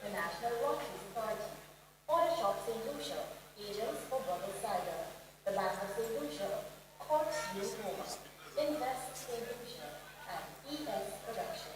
The National Lottery Authority, Auto Shop St. Lucia, agents for Brothers Cider, the Bank of St. Lucia, Courts New Homa, Invest St. Lucia, and ES Productions.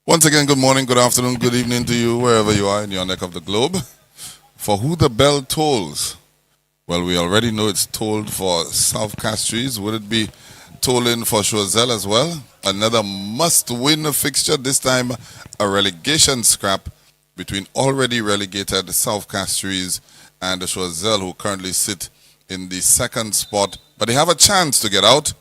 Once again, good morning, good afternoon, good evening to you, wherever you are in your neck of the globe. For who the bell tolls? Well, we already know it's tolled for South CASTRIES. Would it be tolling for CHOISEUL as well? Another must-win fixture, this time a relegation scrap between already relegated South CASTRIES and the CHOISEUL, who currently sit in the second spot. But they have a chance to get out.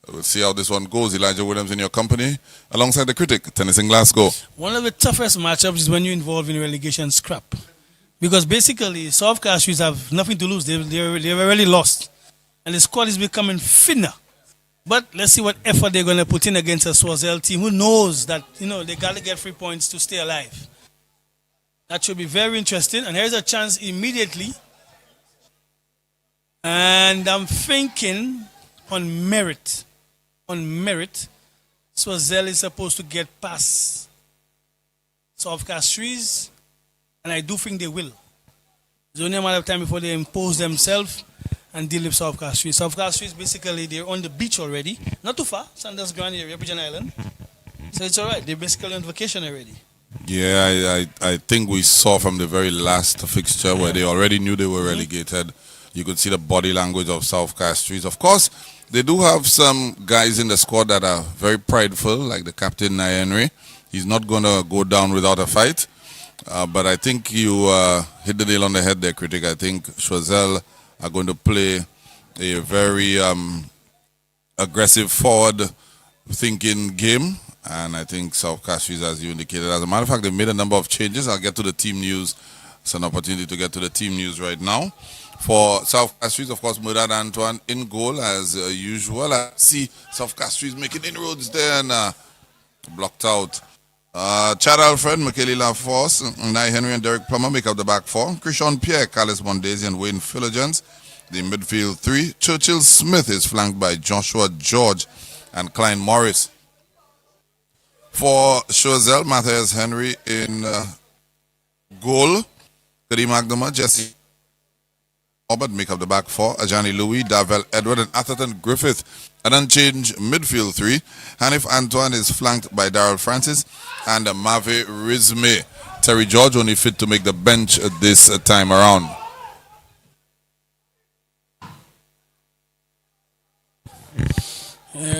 We'll see how this one goes. Elijah Williams in your company, alongside the critic, Tennis in Glasgow. One of the toughest matchups is when you're involved in a relegation scrap. Because basically, South CASTRIES have nothing to lose. They've already lost. And the squad is becoming thinner. But let's see what effort they're going to put in against a CHOISEUL team who knows that, they got to get 3 points to stay alive. That should be very interesting. And here's a chance immediately. And I'm thinking on merit. CHOISEUL is supposed to get past South CASTRIES, and I do think they will. It's only a matter of time before they impose themselves and deal with South CASTRIES. South CASTRIES, basically, they're on the beach already. Not too far, Sanders Grand area, Bridgeon Island. So it's all right. They're basically on vacation already. Yeah, I think we saw from the very last fixture where they already knew they were relegated. You could see the body language of South Castries. Of course, they do have some guys in the squad that are very prideful, like the captain, Nye Henry. He's not going to go down without a fight. But I think you hit the nail on the head there, critic. I think CHOISEUL are going to play a very aggressive, forward-thinking game. And I think South Castries, as you indicated, as a matter of fact, they made a number of changes. I'll get to the team news. It's an opportunity to get to the team news right now. For South Castries, of course, Murad Antoine in goal as usual. I see South Castries making inroads there and blocked out. Chad Alfred, Michaeli Laforce, Nye Henry and Derek Plummer make up the back four. Christian Pierre, Carlos Mondesi and Wayne Philogence, the midfield three. Churchill Smith is flanked by Joshua George and Klein Morris. For CHOISEUL, Matthias Henry in goal. Kadeem Agdama, Jesse Robert make up the back four. Ajani Louis, Davel Edward and Atherton Griffith. An unchanged midfield three. Hanif Antoine is flanked by Darrell Francis and Mave Rizme. Terry George only fit to make the bench this time around.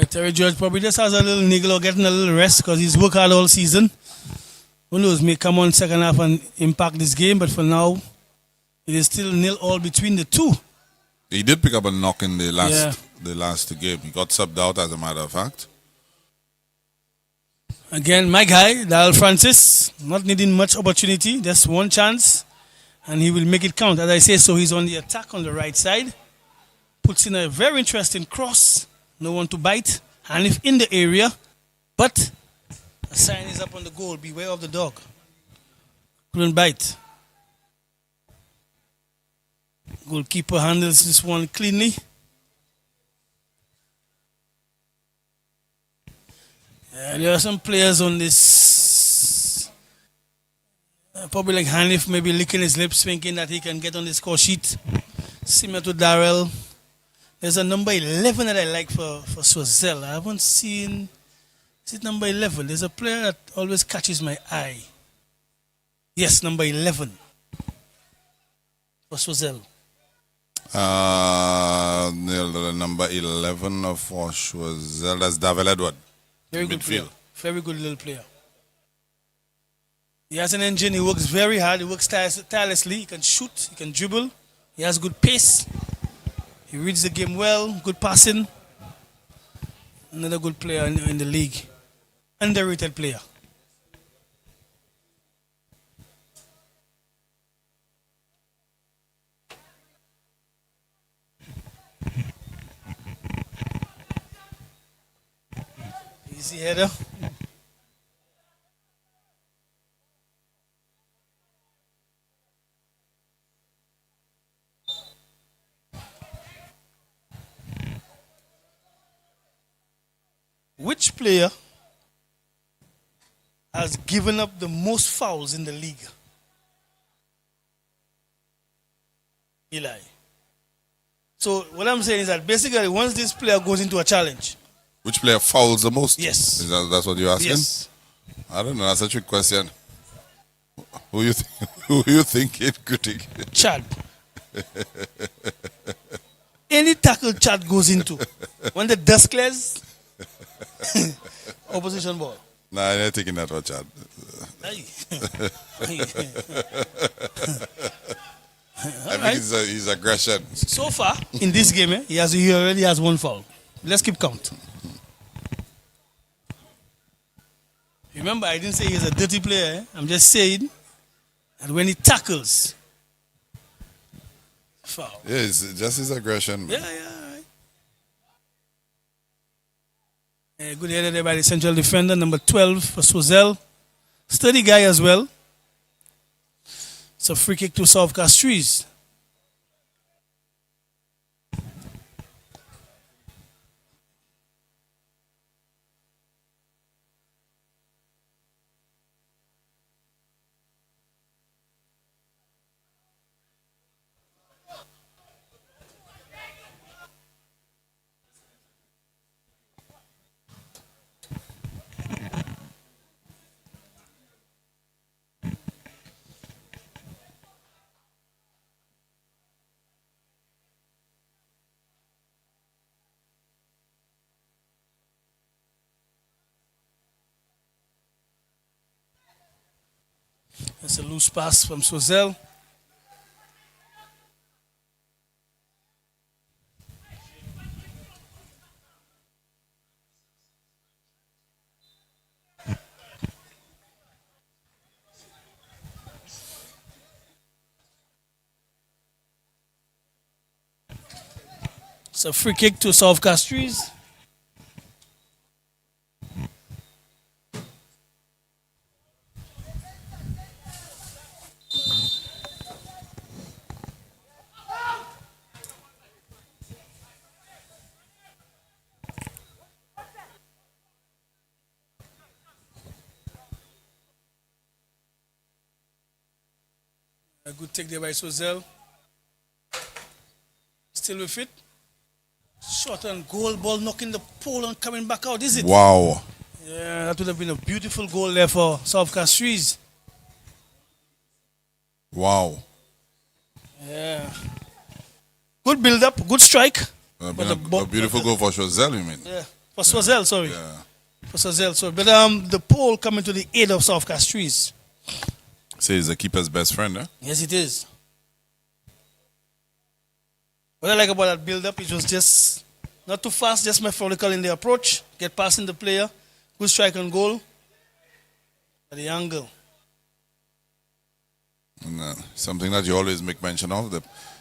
Terry George probably just has a little niggle or getting a little rest because he's worked hard all season. Who knows, may come on second half and impact this game, but for now, it is still 0-0 between the two. He did pick up a knock in the last game. He got subbed out, as a matter of fact. Again, my guy, Darrell Francis, not needing much opportunity, just one chance, and he will make it count. As I say, so he's on the attack on the right side. Puts in a very interesting cross. No one to bite. And if in the area, but a sign is up on the goal. Beware of the dog. Couldn't bite. Goalkeeper handles this one cleanly. There are some players on this. Probably like Hanif, maybe licking his lips, thinking that he can get on the score sheet. Similar to Darrell. There's a number 11 that I like for CHOISEUL. I haven't seen. Is it number 11? There's a player that always catches my eye. Yes, number 11 for CHOISEUL. Number 11 for CHOISEUL. That's Davel Edward. Very good player. Very good little player. He has an engine. He works very hard. He works tirelessly. He can shoot. He can dribble. He has good pace. He reads the game well. Good passing. Another good player in the league. Underrated player. Easy header. Which player has given up the most fouls in the league? Eli. So what I'm saying is that basically once this player goes into a challenge. Which player fouls the most? Yes. That's what you're asking? Yes. I don't know. That's a trick question. Who you thinking, critic? Chad. Any tackle Chad goes into, when the dust clears, opposition ball. Nah, I'm not taking that one, Chad. I think it's his aggression. So far, in this game, he already has one foul. Let's keep count. Remember, I didn't say he's a dirty player. I'm just saying that when he tackles, foul. Yeah, it's just his aggression. Yeah. Good header there by the central defender, number 12 for CHOISEUL. Sturdy guy as well. It's a free kick to South Castries. That's a loose pass from Choiseul. It's a free kick to South CASTRIES. A good take there by Choiseul. Still with it. Shot and goal, ball knocking the pole and coming back out, is it? Wow. Yeah, that would have been a beautiful goal there for South CASTRIES. Wow. Yeah. Good build up, good strike. Been a beautiful goal for Choiseul, you mean? Yeah. For Choiseul, sorry. Yeah. For Choiseul, sorry. But the pole coming to the aid of South CASTRIES. Say he's the keeper's best friend, eh? Yes, it is. What I like about that build up, it was just not too fast, just methodical in the approach. Get passing the player. Good strike and goal. At the angle. And, something that you always make mention of,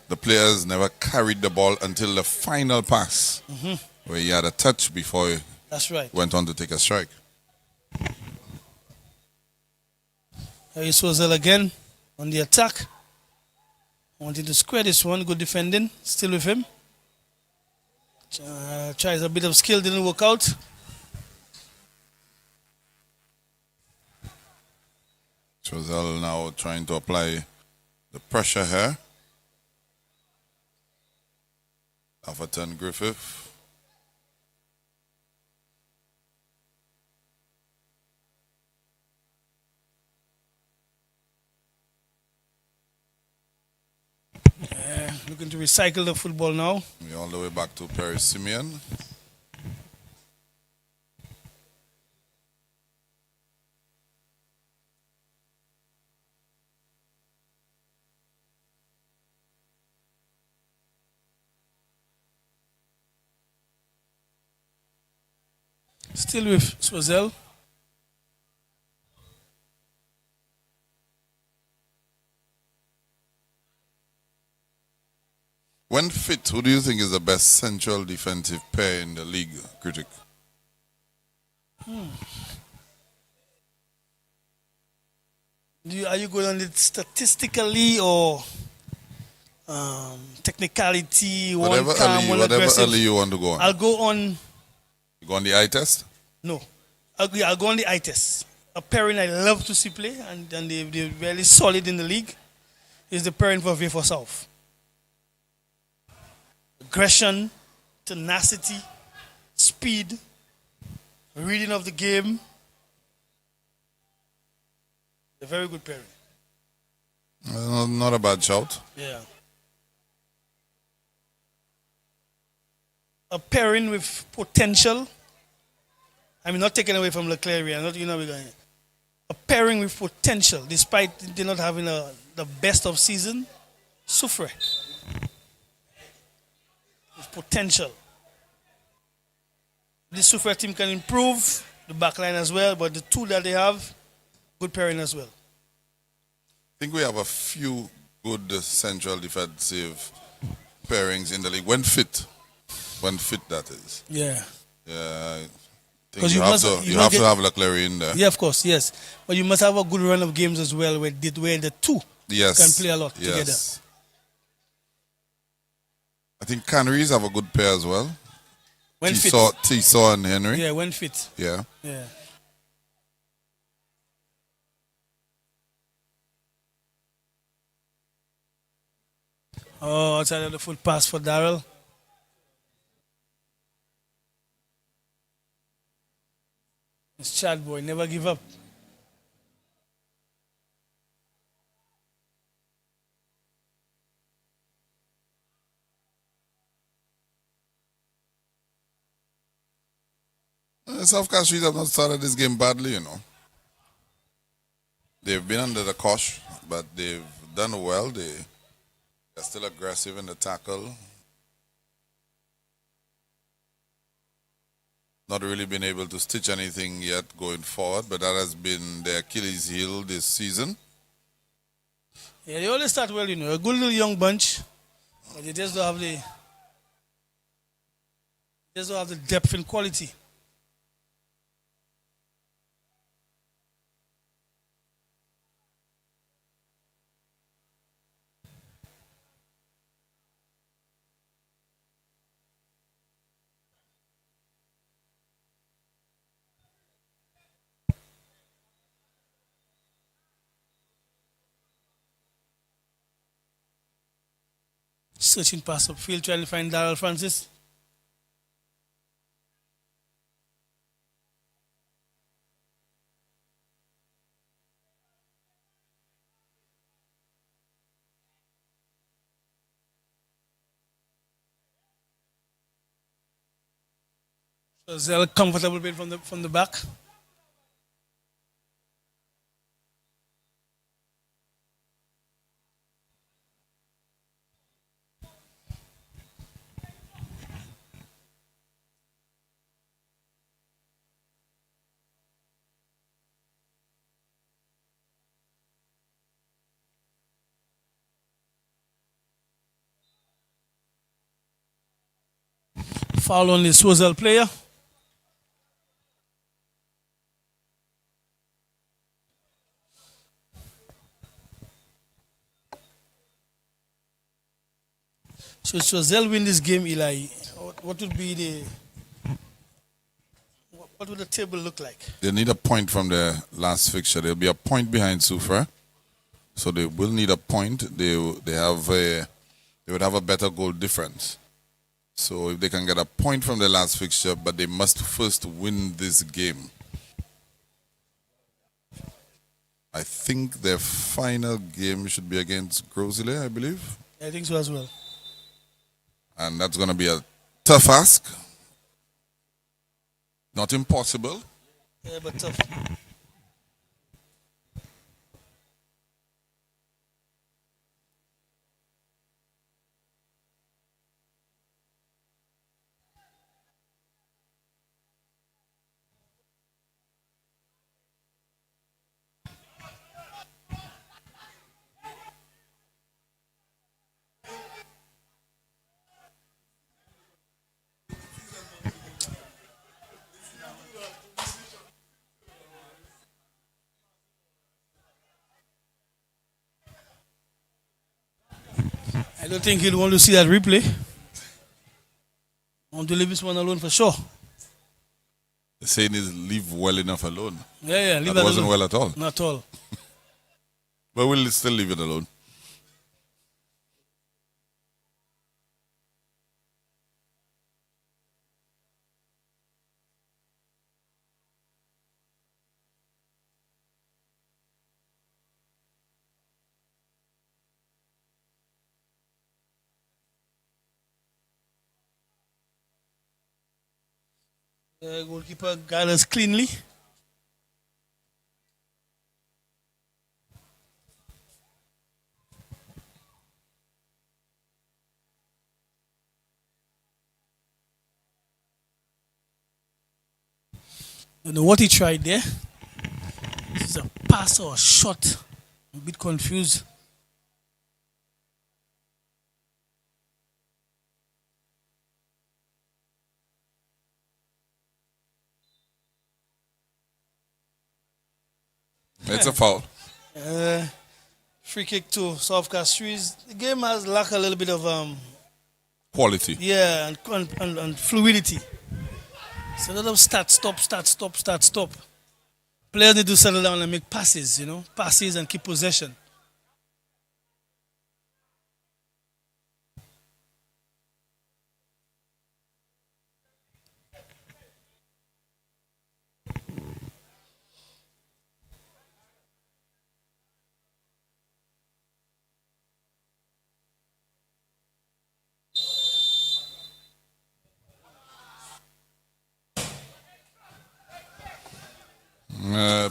the players never carried the ball until the final pass, where he had a touch before he That's right. went on to take a strike. Here is Choiseul again on the attack. Wanting to square this one. Good defending. Still with him. Tries a bit of skill. Didn't work out. Choiseul now trying to apply the pressure here. Atherton Griffith. Looking to recycle the football now. We're all the way back to Perry Simeon. Still with Choiseul. When fit, who do you think is the best central defensive pair in the league, Critic? Are you going on it statistically or technicality? Whatever one calm, one aggressive? early you want to go on. I'll go on. You go on the eye test? No, I'll go on the eye test. A pairing I love to see play, and they're really solid in the league, is the pairing for Vieux South. Aggression, tenacity, speed, reading of the game. A very good pairing. Not a bad shout. Yeah. A pairing with potential. I mean, not taken away from Leclerc. Not, we're going. A pairing with potential, despite they not having the best of season. Soufre. With potential. This Soufre team can improve the back line as well, but the two that they have, good pairing as well. I think we have a few good central defensive pairings in the league. When fit. When fit, that is. Yeah. Yeah. I 'Cause think you have to have Leclerc in there. Yeah, of course, yes. But you must have a good run of games as well where the two can play a lot together. I think Canaries have a good pair as well. When fit. Tissot and Henry. Yeah, when fit. Yeah. Yeah. Oh, outside of the foot pass for Darrell. It's Chad boy, never give up. South CASTRIES have not started this game badly, you know. They've been under the cosh, but they've done well. They're still aggressive in the tackle. Not really been able to stitch anything yet going forward, but that has been their Achilles heel this season. Yeah, they always start well, a good little young bunch, but they just don't have the depth and quality. Searching pass upfield, trying to find Darrell Francis. So Zell comfortable bit from the back. Foul on the CHOISEUL player. So CHOISEUL win this game, Eli. What would be what would the table look like? They need a point from the last fixture. They'll be a point behind Soufriere, so they will need a point. They would have a better goal difference. So if they can get a point from the last fixture, but they must first win this game. I think their final game should be against Grosile, I believe. I think so as well. And that's going to be a tough ask. Not impossible. Yeah, but tough. I don't think he'll want to see that replay. I want to leave this one alone for sure. The saying is leave well enough alone. Yeah, leave that wasn't alone. well at all. Not at all. But we'll still leave it alone. The goalkeeper guided us cleanly. Don't know what he tried there. This is a pass or a shot. I'm a bit confused. It's a foul. Free kick to South CASTRIES. The game has lacked a little bit of Quality. and fluidity. It's a lot of start, stop. Players need to settle down and make passes, passes and keep possession.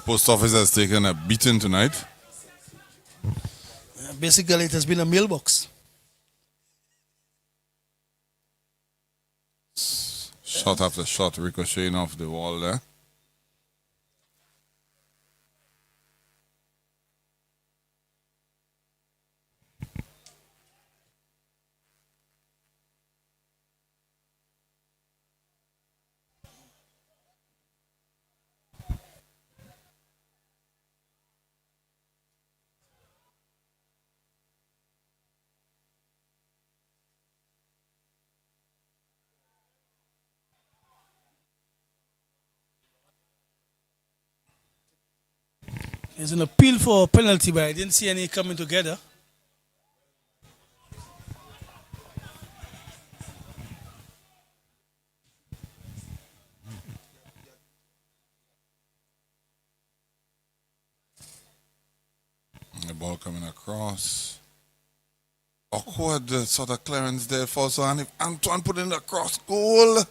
post office has taken a beating tonight. Basically, it has been a mailbox. Shot after shot ricocheting off the wall there. There's an appeal for a penalty, but I didn't see any coming together. The ball coming across. Awkward sort of clearance there for so, and if Antoine put in the cross goal.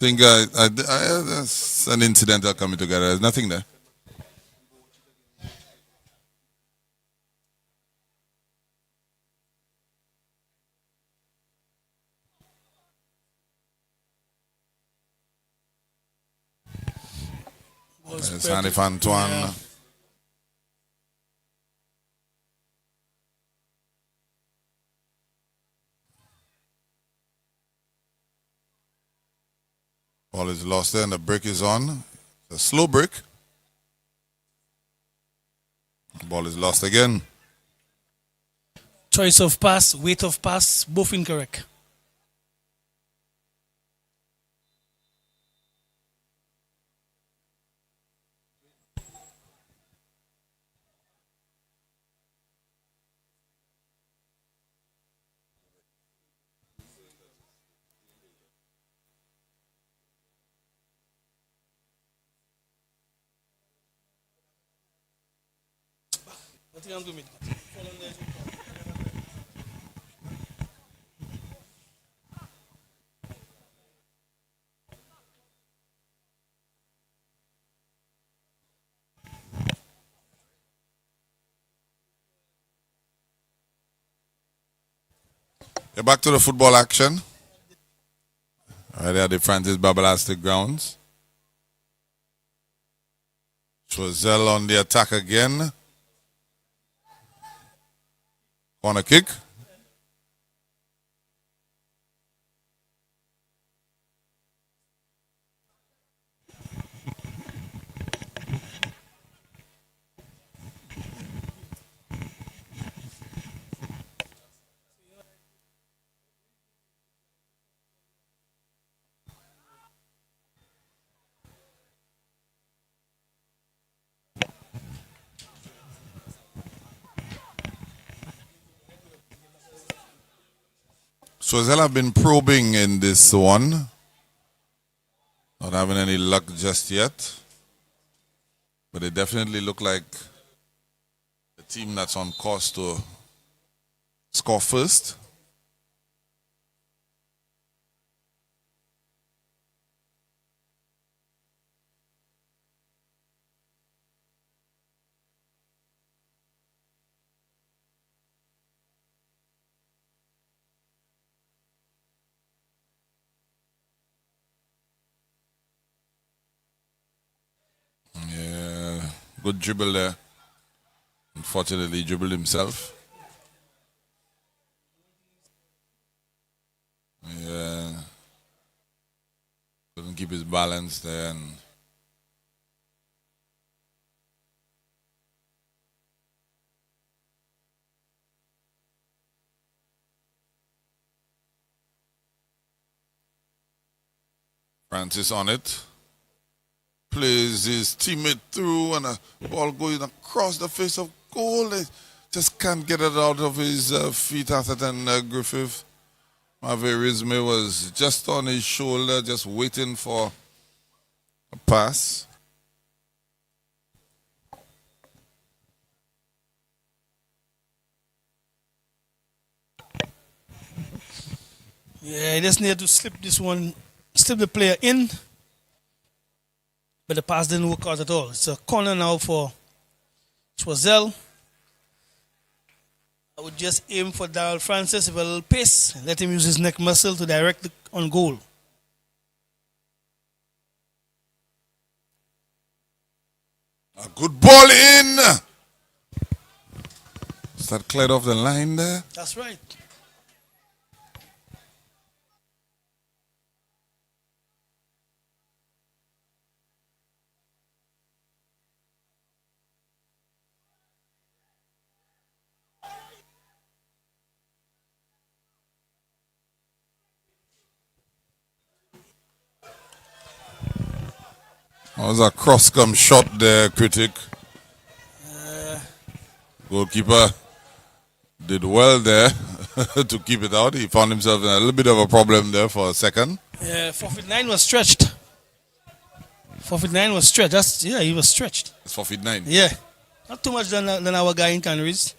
Think that's an incidental coming together. There's nothing there. There's Hanif Antoine. Yeah. Ball is lost there and the break is on. It's a slow break. The ball is lost again. Choice of pass, weight of pass, both incorrect. Get back to the football action. Right there at the Francis Babalastic grounds. Choiseul on the attack again. Corner kick. Choiseul have been probing in this one. Not having any luck just yet. But they definitely look like a team that's on course to score first. Yeah, good dribble there. Unfortunately, he dribbled himself. Yeah, couldn't keep his balance there. And Francis on it. Plays his teammate through and a ball going across the face of goal. They just can't get it out of his feet after then. Griffith Maverizme was just on his shoulder, just waiting for a pass. Yeah, he just needed to slip the player in, but the pass didn't work out at all. It's a corner now for CHOISEUL. I would just aim for Darrell Francis with a little pace and let him use his neck muscle to direct it on goal. A good ball in. Is that cleared off the line there? That's right. That was a cross-come shot there, critic. Goalkeeper did well there to keep it out. He found himself in a little bit of a problem there for a second. Yeah, forfeit 9 was stretched. Forfeit 9 was stretched. He was stretched. It's forfeit 9. Yeah. Not too much than our guy in Canaries.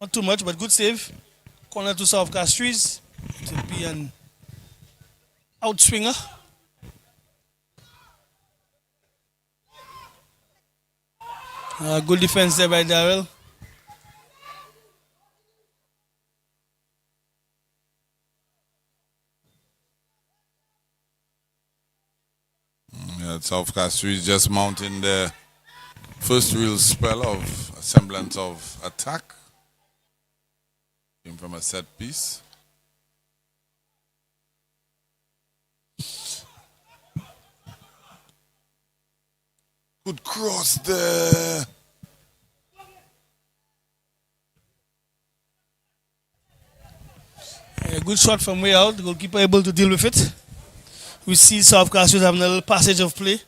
Not too much, but good save. Corner to South CASTRIES. It will be an outswinger. Good defense there by Darrell. Yeah, South CASTRIES just mounting the first real spell of a semblance of attack. Came from a set piece. Good cross there. A good shot from way out. The goalkeeper able to deal with it. We see South CASTRIES having a little passage of play.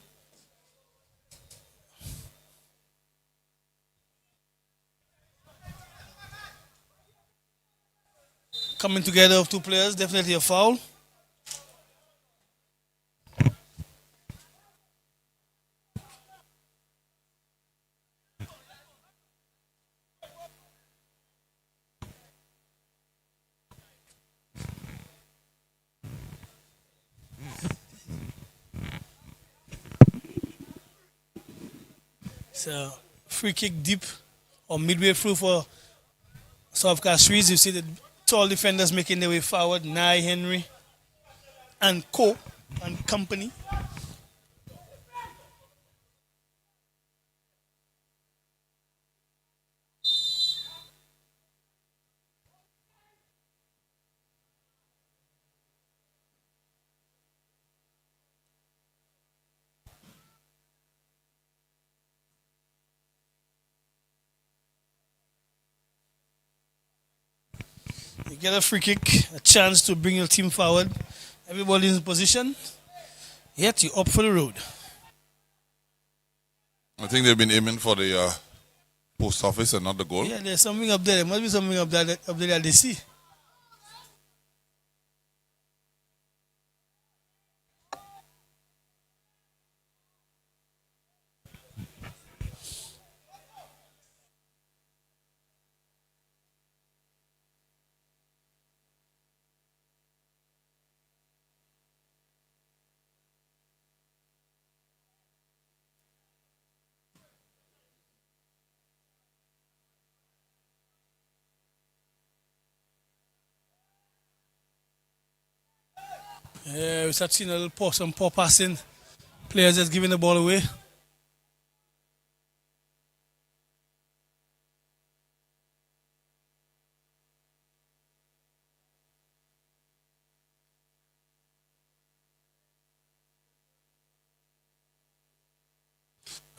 Coming together of two players, definitely a foul. It's a free kick deep or midway through for South CASTRIES. You see the tall defenders making their way forward. Nye, Henry, and Co. and company. You get a free kick, a chance to bring your team forward. Everybody in position. Yet you're up for the road. I think they've been aiming for the post office and not the goal. Yeah, there's something up there. There must be something up there that they see. Yeah, we start seeing some poor passing. Players just giving the ball away.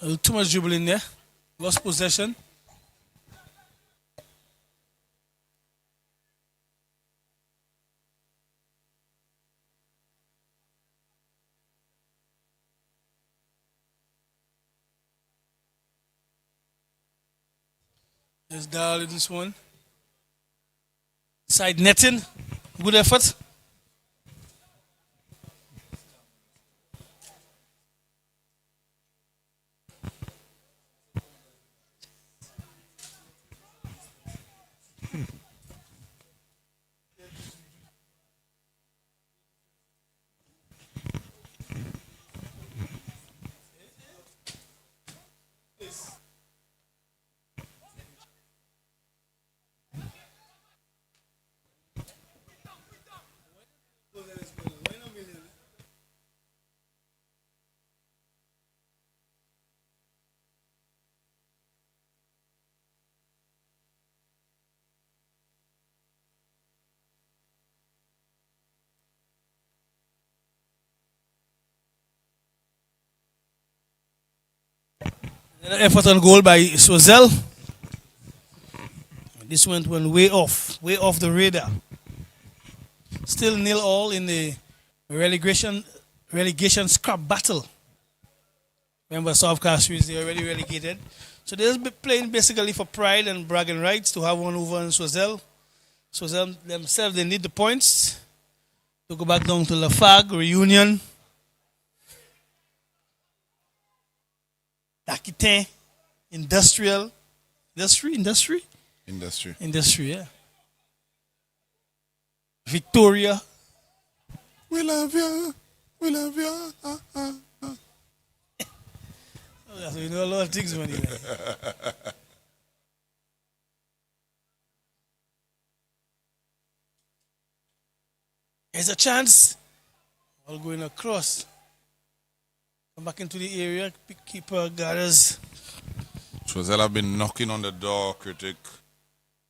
A little too much dribbling there. Lost possession. There's Darrell in this one. Side netting. Good effort. Another effort on goal by Choiseul. This went way off the radar. Still 0-all in the relegation scrap battle. Remember, South Castries, they already relegated. So they're playing basically for pride and bragging rights to have one over on Choiseul. Choiseul themselves, they need the points to go back down to Lafargue, reunion. Aquitaine, industry, yeah. Victoria. We love you. We love you. Oh, so you know a lot of things, man. There's a chance. All going across. Come back into the area. Keeper gathers. Choiseul have been knocking on the door, critic,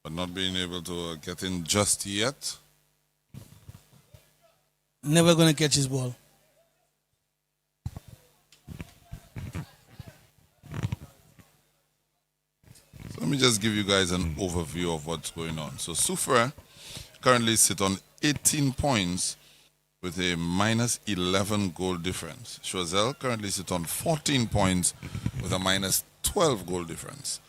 but not being able to get in just yet. Never going to catch his ball. So let me just give you guys an overview of what's going on. So Soufrière currently sit on 18 points with a minus 11 goal difference. Choiseul currently sit on 14 points with a minus 12 goal difference.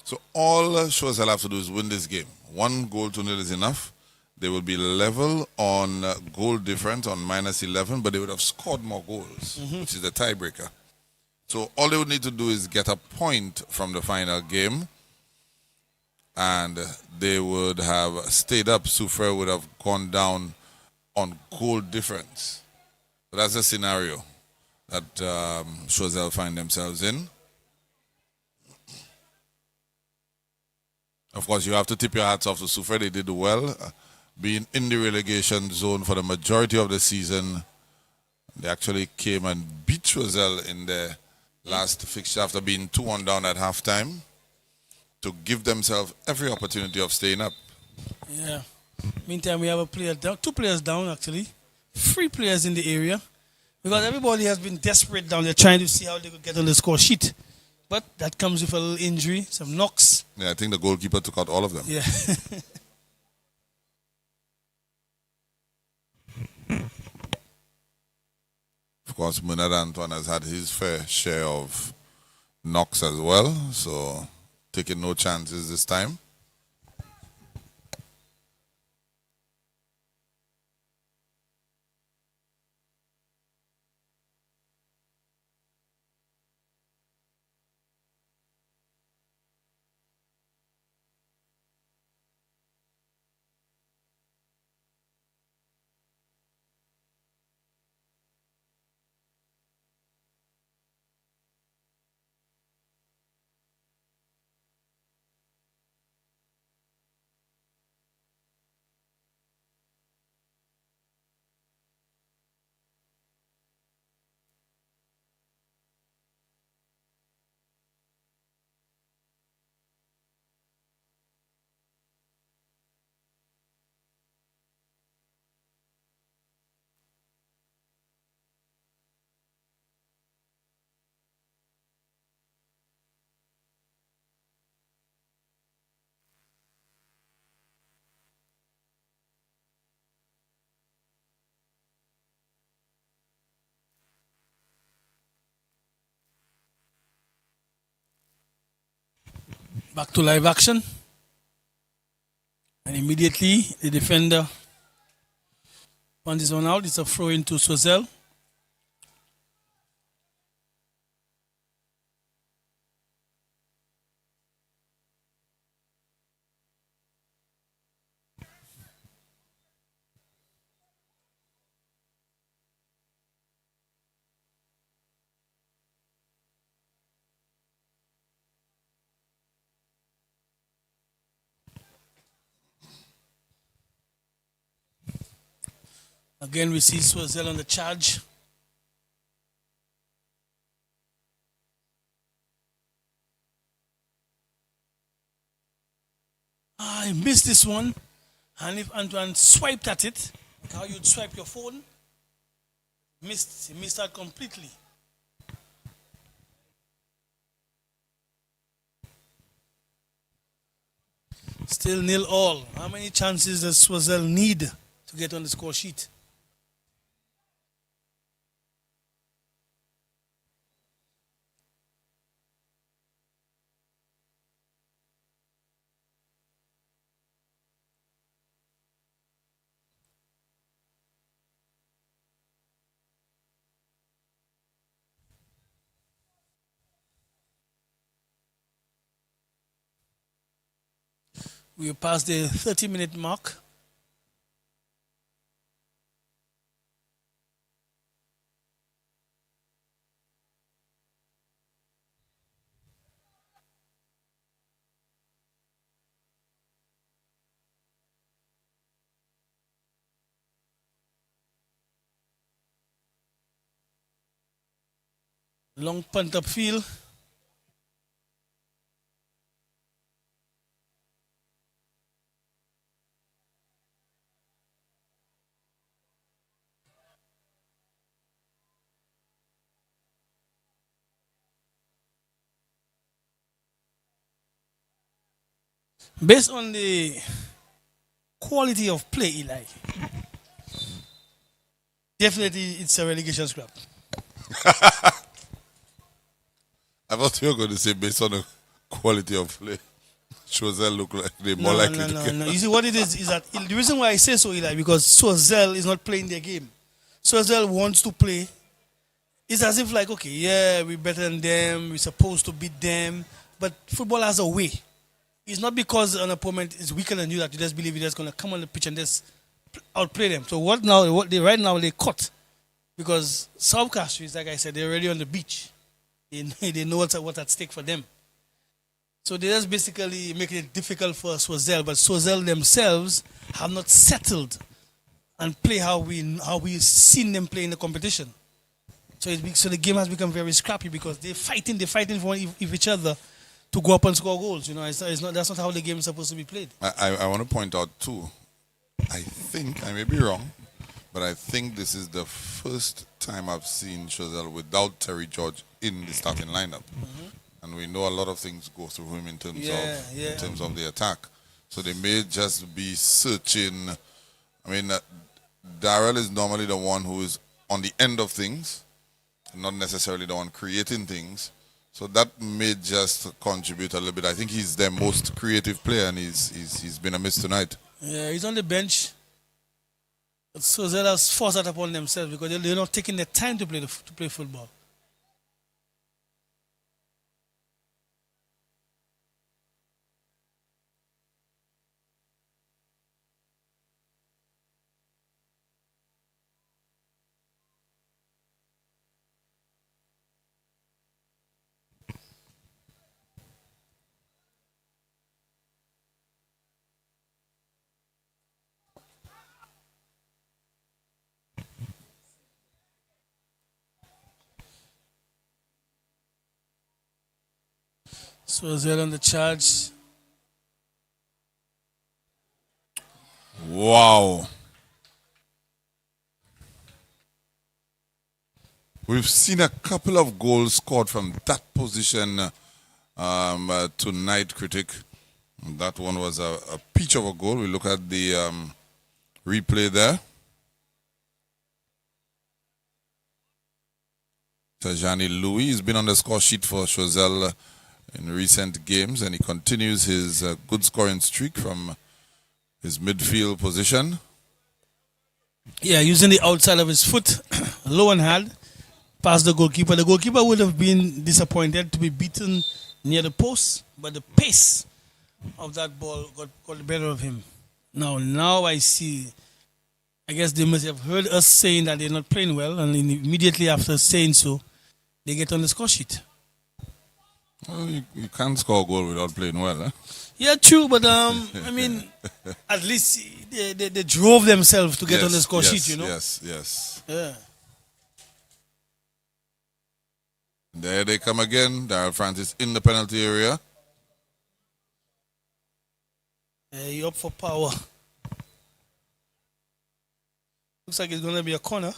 So all Choiseul have to do is win this game. 1-0 is enough. They will be level on goal difference on minus 11, but they would have scored more goals, which is the tiebreaker. So all they would need to do is get a point from the final game, and they would have stayed up. Soufrière would have gone down on goal difference. So that's the scenario that Choiseul find themselves in. Of course, you have to tip your hats off to Soufrière. They did well, being in the relegation zone for the majority of the season. They actually came and beat Choiseul in the last fixture after being 2-1 down at halftime to give themselves every opportunity of staying up. Yeah. Meantime, we have a player down, 2 players down actually, 3 players in the area, because everybody has been desperate down there trying to see how they could get on the score sheet. But that comes with a little injury, some knocks. Yeah, I think the goalkeeper took out all of them. Yeah. Of course, Bernard Antoine has had his fair share of knocks as well, so taking no chances this time. Back to live action. And immediately the defender punts this one out. It's a throw into Choiseul. Again, we see Choiseul on the charge. I missed this one. And if Antoine swiped at it, like how you'd swipe your phone, he missed that completely. Still nil all. How many chances does Swazel need to get on the score sheet? We are past the 30-minute mark. Long punt upfield. Based on the quality of play, Eli, definitely it's a relegation scrap. I thought you were going to say based on the quality of play. Choiseul look like they're more No, likely no, to no, get. no. You see, what it is that the reason why I say so, Eli, because Swazel is not playing their game. Swazel wants to play. It's as if like, okay, yeah, we're better than them. We're supposed to beat them. But football has a way. It's not because an opponent is weaker than you that you just believe you're just going to come on the pitch and just outplay them. So what now? What they right now they caught because South CASTRIES, like I said, they're already on the beach. They know what's at stake for them. So they just basically making it difficult for Swazel, but Swazel themselves have not settled and play how we seen them play in the competition. So the game has become very scrappy because they're fighting for each other to go up and score goals. You know, it's not that's not how the game is supposed to be played. I want to point out too. I think I may be wrong, but I think this is the first time I've seen Choiseul without Terry George in the starting lineup. And we know a lot of things go through him in terms in terms of the attack. So they may just be searching. I mean, Darrell is normally the one who is on the end of things, not necessarily the one creating things. So that may just contribute a little bit. I think he's their most creative player, and he's been a miss tonight. Yeah, he's on the bench. So they has forced that upon themselves because they're not taking the time to play football. So they're on the charge. Wow. We've seen a couple of goals scored from that position tonight, Critic. That one was a peach of a goal. We look at the replay there. Tajani Louis has been on the score sheet for Choiseul in recent games, and he continues his good scoring streak from his midfield position. Yeah, using the outside of his foot, low and hard, past the goalkeeper. The goalkeeper would have been disappointed to be beaten near the post, but the pace of that ball got the better of him. Now I see. I guess they must have heard us saying that they're not playing well, and immediately after saying so, they get on the score sheet. Well, you can't score a goal without playing well, huh? Yeah, true, but I mean, at least they drove themselves to get on the score sheet, you know? Yes. Yeah. There they come again. Darrell Francis in the penalty area. He up for power. Looks like it's going to be a corner.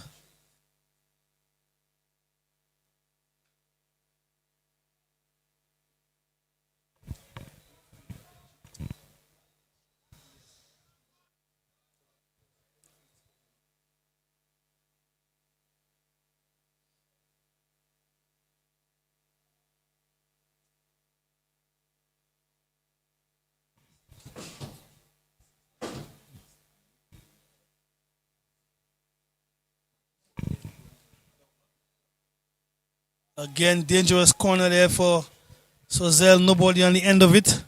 Again, dangerous corner there for Sozel. Nobody on the end of it.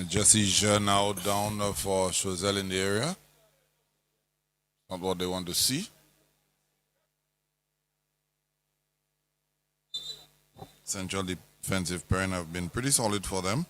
Jesse Jean now down for Choiseul in the area. Not what they want to see. Central defensive pairing have been pretty solid for them.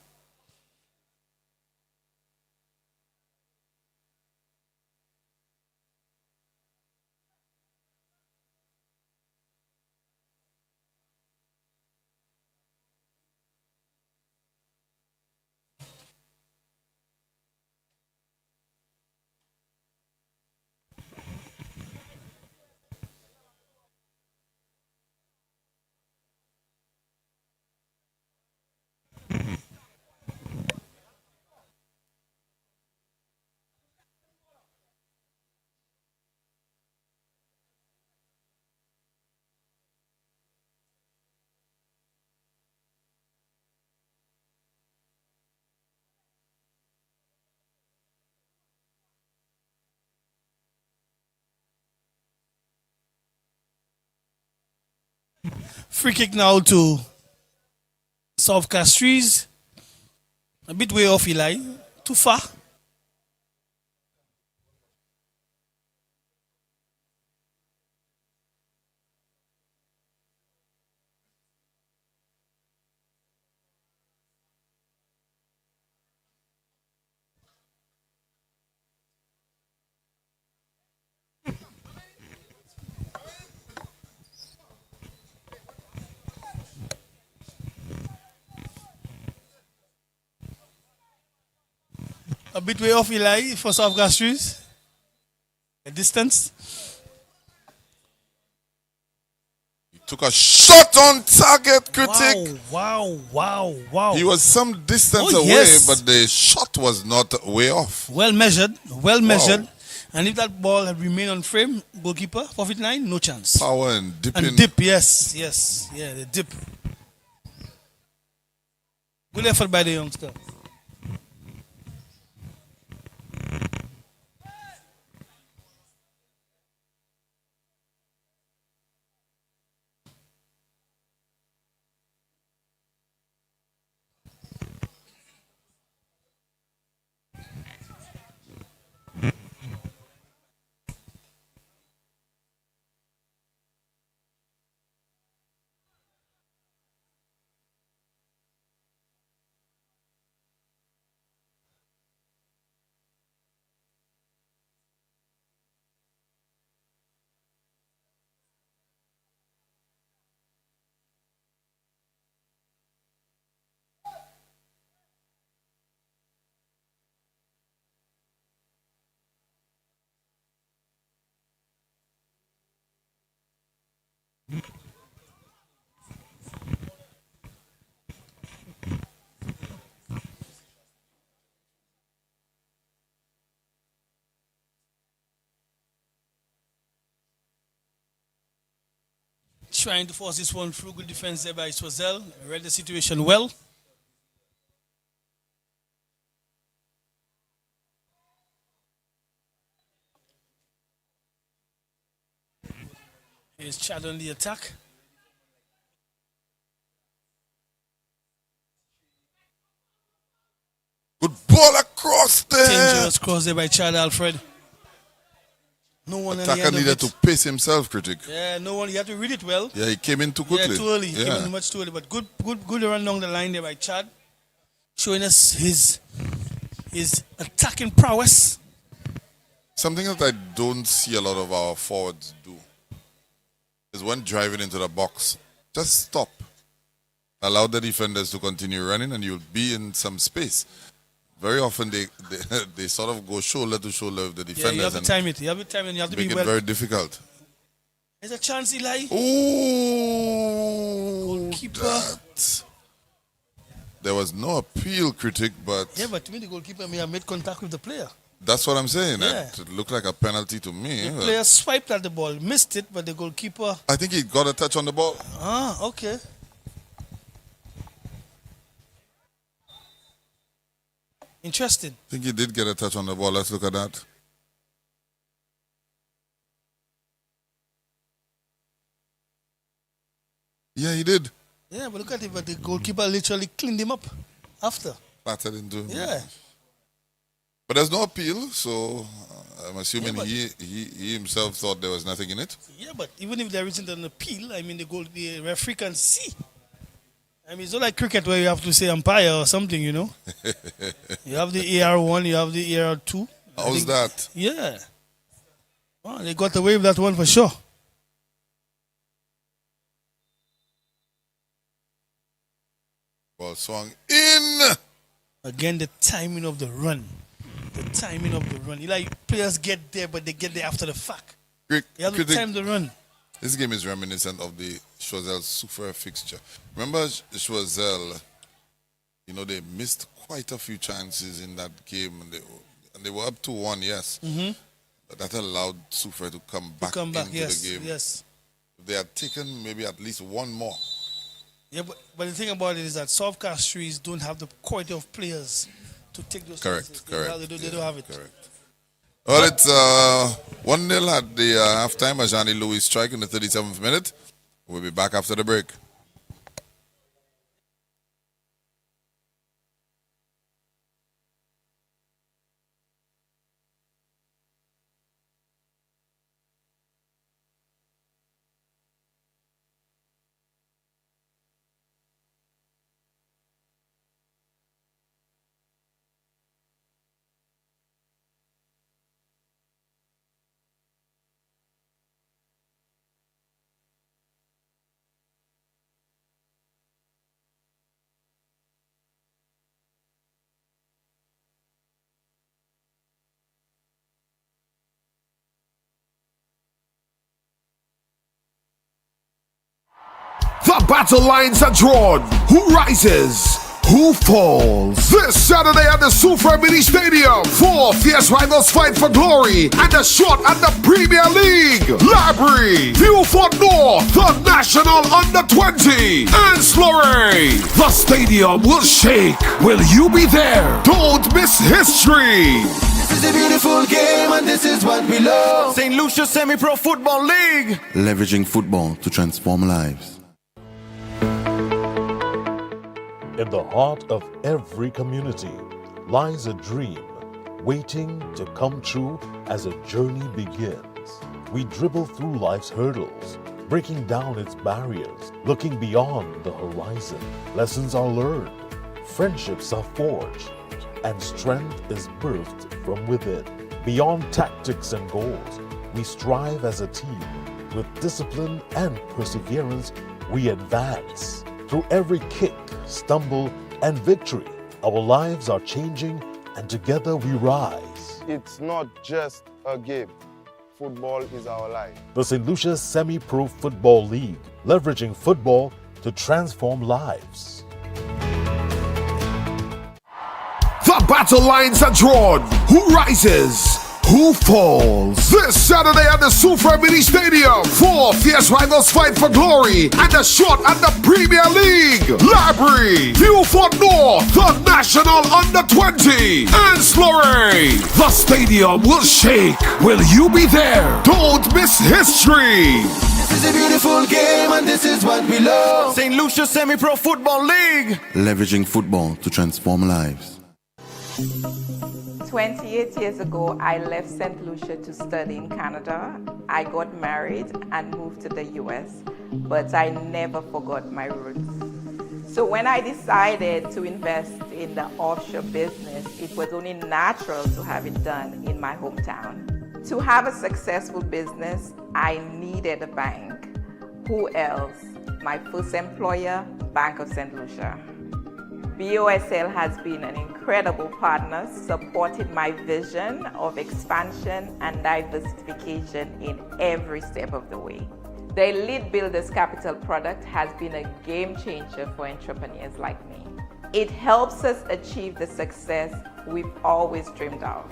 Free kick now to South CASTRIES. A bit way off Eli. Too far. A bit way off Eli for South CASTRIES. A distance. He took a shot on target, critic. Wow. He was some distance Oh, away, yes. but the shot was not way off. Well measured. And if that ball had remained on frame, goalkeeper, forfeit line, no chance. Power and dipping. And dip, yes. Yeah, the dip. Good effort by the youngster. Trying to force this one through. Good defense there by Choiseul. Read the situation well. Here's Chad on the attack. Good ball cross there. Dangerous cross there by Chad Alfred. No one on the Attacker end of needed it. to pace himself, critic. Yeah, no one. You have to read it well. Yeah, he came in too quickly. Yeah, too early. Yeah. Came in much too early. But good run along the line there by Chad, showing us his attacking prowess. Something that I don't see a lot of our forwards do is when driving into the box, just stop. Allow the defenders to continue running and you'll be in some space. Very often they sort of go shoulder to shoulder with the Yeah, defenders you have to and time it. You have to time it. You have to make be it well. very difficult. There's a chance, Eli. Ooh, Goalkeeper. that. There was no appeal, critic, but Yeah, but to me the goalkeeper may have made contact with the player. that's what I'm saying. Yeah. It looked like a penalty to me. The player swiped at the ball, missed it, but the goalkeeper. I think he got a touch on the ball. Okay. Interesting. I think he did get a touch on the ball. Let's look at that. Yeah, he did. Yeah, but look at it. But the goalkeeper literally cleaned him up after. Battered into him. Yeah. But there's no appeal, so I'm assuming Yeah, but- he himself thought there was nothing in it. Yeah, but even if there isn't an appeal, I mean, the referee can see. I mean, it's not like cricket where you have to say umpire or something, you know. You have the AR1, you have the AR2. How's that? Yeah. Well, they got away with that one for sure. Ball swung in. Again, the timing of the run. The timing of the run. You like players get there, but they get there after the fact. You have to Critic, time the run. this game is reminiscent of the Choiseul Super fixture. Remember Choiseul, you know, they missed quite a few chances in that game, and they were up 2-1, yes. But that allowed Super to come back into Yes, the game. yes. If they had taken maybe at least one more. Yeah, but the thing about it is that South CASTRIES don't have the quality of players to take those chances. Correct. They don't have it. Correct. Well, it's 1-0 at the halftime. Ajani Louis strike in the 37th minute. We'll be back after the break. The battle lines are drawn. Who rises? Who falls? This Saturday at the Sufra Mini Stadium, 4 fierce rivals fight for glory and a shot at the Premier League. Library, Beaufort North, the National Under-20, and Slurry. The stadium will shake. Will you be there? Don't miss history. This is a beautiful game and this is what we love. St. Lucia Semi-Pro Football League. Leveraging football to transform lives. In the heart of every community lies a dream waiting to come true as a journey begins. We dribble through life's hurdles, breaking down its barriers, looking beyond the horizon. Lessons are learned, friendships are forged, and strength is birthed from within. Beyond tactics and goals, we strive as a team. With discipline and perseverance, we advance. Through every kick, stumble, and victory, our lives are changing, and together we rise. It's not just a game. Football is our life. The St. Lucia Semi-Pro Football League, leveraging football to transform lives. The battle lines are drawn. Who rises? Who falls? This Saturday at the Sufra Mini Stadium, 4 fierce rivals fight for glory and a shot at the Premier League. Library, Beaufort North, the National Under-20, and Slurry. The stadium will shake. Will you be there? Don't miss history. This is a beautiful game and this is what we love. St. Lucia Semi-Pro Football League. Leveraging football to transform lives. 28 years ago, I left St. Lucia to study in Canada. I got married and moved to the US, but I never forgot my roots. So when I decided to invest in the offshore business, it was only natural to have it done in my hometown. To have a successful business, I needed a bank. Who else? My first employer, Bank of St. Lucia. BOSL has been an incredible partner, supporting my vision of expansion and diversification in every step of the way. The Elite Builders Capital product has been a game changer for entrepreneurs like me. It helps us achieve the success we've always dreamed of.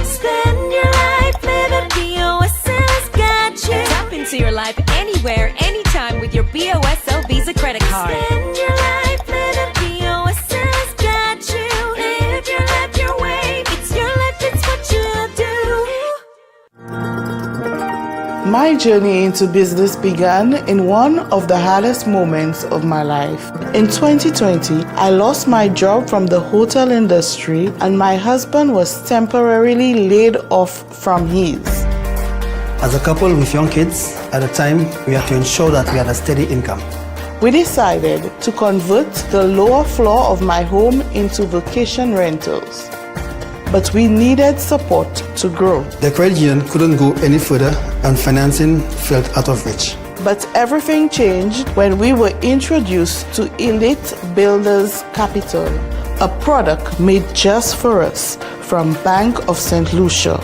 Spend your life, live it, BOSL's got you. Tap into your life anywhere, anytime with your BOSL Visa credit card. Spend your life, live it, BOSL's got you. Live your life your way. It's your life, it's what you do. My journey into business began in one of the hardest moments of my life. In 2020, I lost my job from the hotel industry and my husband was temporarily laid off from his. As a couple with young kids, at the time, we had to ensure that we had a steady income. We decided to convert the lower floor of my home into vacation rentals. But we needed support to grow. The credit union couldn't go any further and financing felt out of reach. But everything changed when we were introduced to Elite Builders Capital, a product made just for us from Bank of St. Lucia.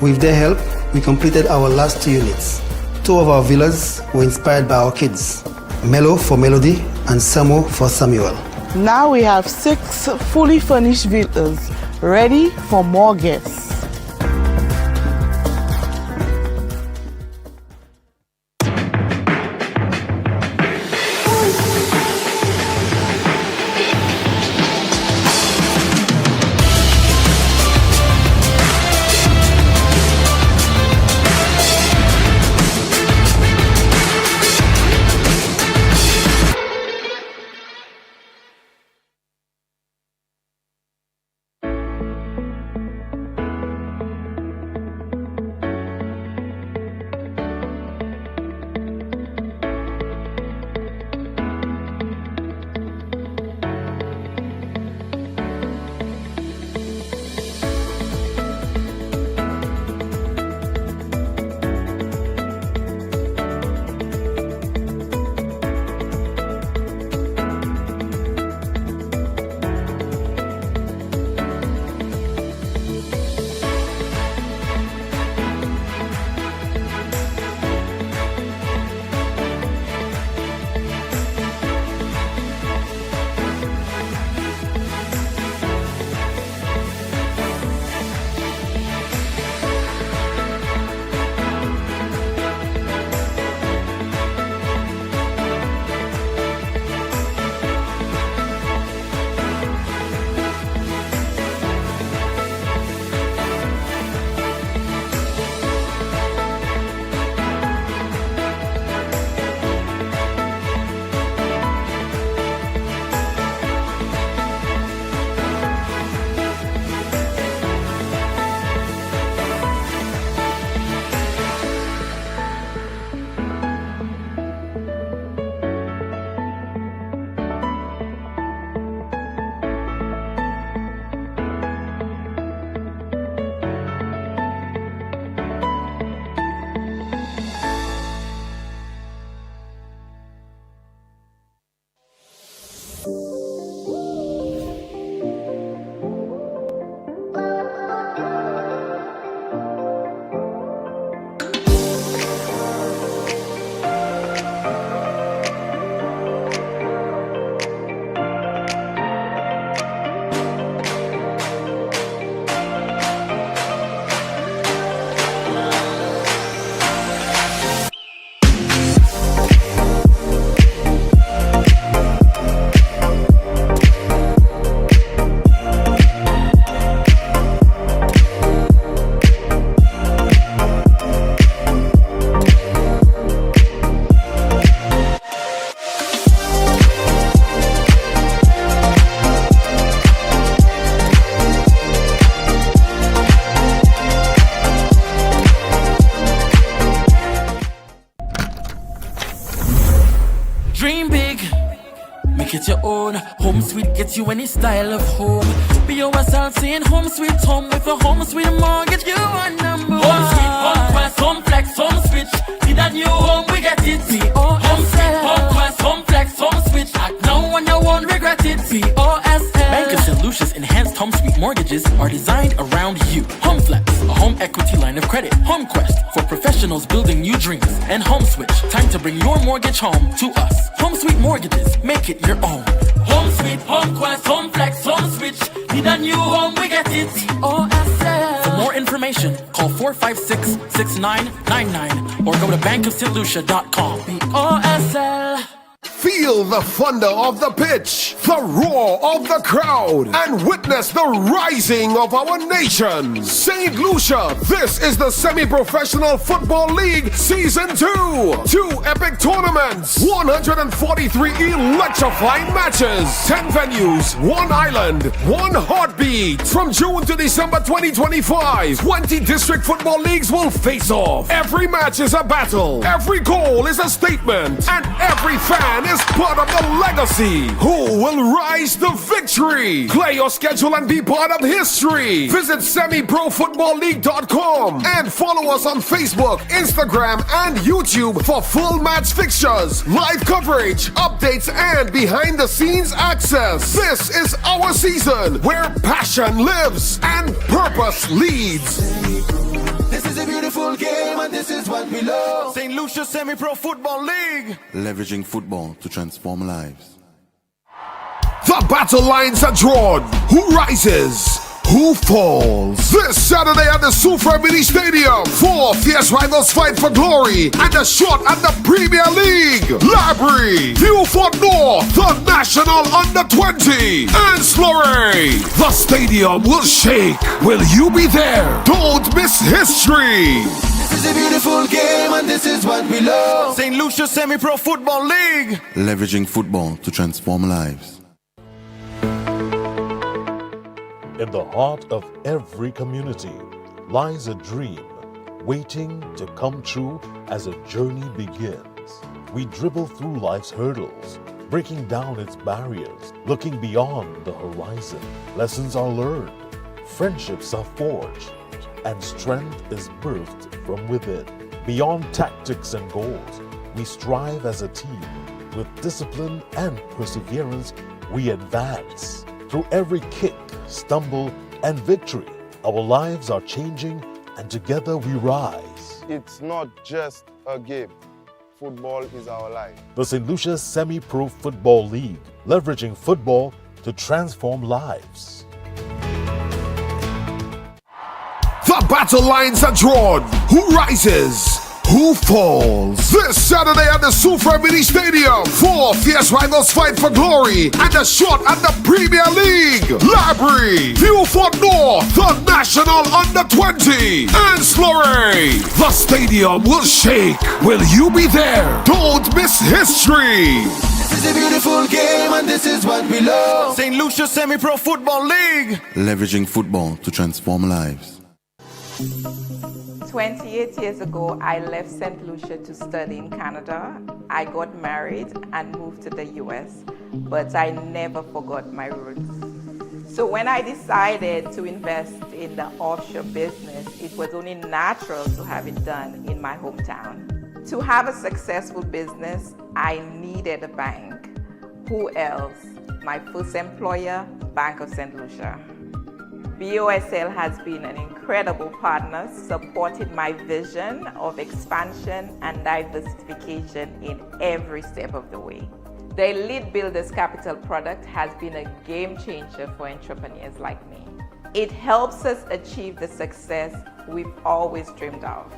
With their help, we completed our last 2 units. 2 of our villas were inspired by our kids, Melo for Melody and Samo for Samuel. Now we have 6 fully furnished villas ready for more guests. dream big. Make it your own. Home Sweet gets you any style of home. BOSL saying home sweet home. With a home sweet mortgage, you are number one. Home Sweet, Home Quest, Home Flex, Home Switch. Need a new home, we get it. Home Sweet, Home Quest, Home Flex, Home Switch. Act now and you won't regret it. BOSL. Bank of St. Lucia's enhanced home sweet mortgages are designed around you. Home Flex, a home equity line of credit. Home Quest, for professionals building new dreams. And Home Switch, time to bring your mortgage home to us. Home Sweet Mortgages, make it your own. Home Sweet, Home Quest, Home Flex, Home Switch. Need a new home, we get it. BOSL. For more information, call 456-6999 or go to bankofstlucia.com. BOSL. Feel the thunder of the pitch, the roar of the crowd, and witness the rising of our nation. St. Lucia, this is the Semi-Professional Football League Season 2. 2 epic tournaments, 143 electrifying matches, 10 venues, 1 island, 1 heartbeat. From June to December 2025, 20 district football leagues will face off. Every match is a battle, every goal is a statement, and every fan is part of the legacy. Who will rise to victory? Play your schedule and be part of history. Visit semiprofootballleague.com and follow us on Facebook, Instagram, and YouTube for full match fixtures, live coverage, updates, and behind the scenes access. This is our season where passion lives and purpose leads. This is a beautiful game and this is what we love. St. Lucia Semi-Pro Football League. Leveraging football to transform lives. The battle lines are drawn. Who rises? Who falls? This Saturday at the Super Mini Stadium, 4 fierce rivals fight for glory and a shot at the Premier League. Labrie, Beaufort North, the National Under-20, and Slurry. The stadium will shake. Will you be there? Don't miss history. This is a beautiful game and this is what we love. St. Lucia Semi-Pro Football League. Leveraging football to transform lives. In the heart of every community lies a dream waiting to come true as a journey begins. We dribble through life's hurdles, breaking down its barriers, looking beyond the horizon. Lessons are learned, friendships are forged, and strength is birthed from within. Beyond tactics and goals, we strive as a team. With discipline and perseverance, we advance. Through every kick, stumble, and victory, our lives are changing, and together we rise. It's not just a game. Football is our life. The St. Lucia Semi-Pro Football League, leveraging football to transform lives. The battle lines are drawn. Who rises? Who falls? This Saturday at the Super Mini Stadium, 4 fierce rivals fight for glory and a shot at the Premier League. Labrie, Beaufort North, the National Under-20, and Slurry. The stadium will shake. Will you be there? Don't miss history. This is a beautiful game and this is what we love. St. Lucia Semi-Pro Football League. Leveraging football to transform lives. 28 years ago, I left St. Lucia to study in Canada. I got married and moved to the US, but I never forgot my roots. So when I decided to invest in the offshore business, it was only natural to have it done in my hometown. To have a successful business, I needed a bank. Who else? My first employer, Bank of St. Lucia. BOSL has been an incredible partner, supporting my vision of expansion and diversification in every step of the way. The Elite Builders Capital product has been a game changer for entrepreneurs like me. It helps us achieve the success we've always dreamed of.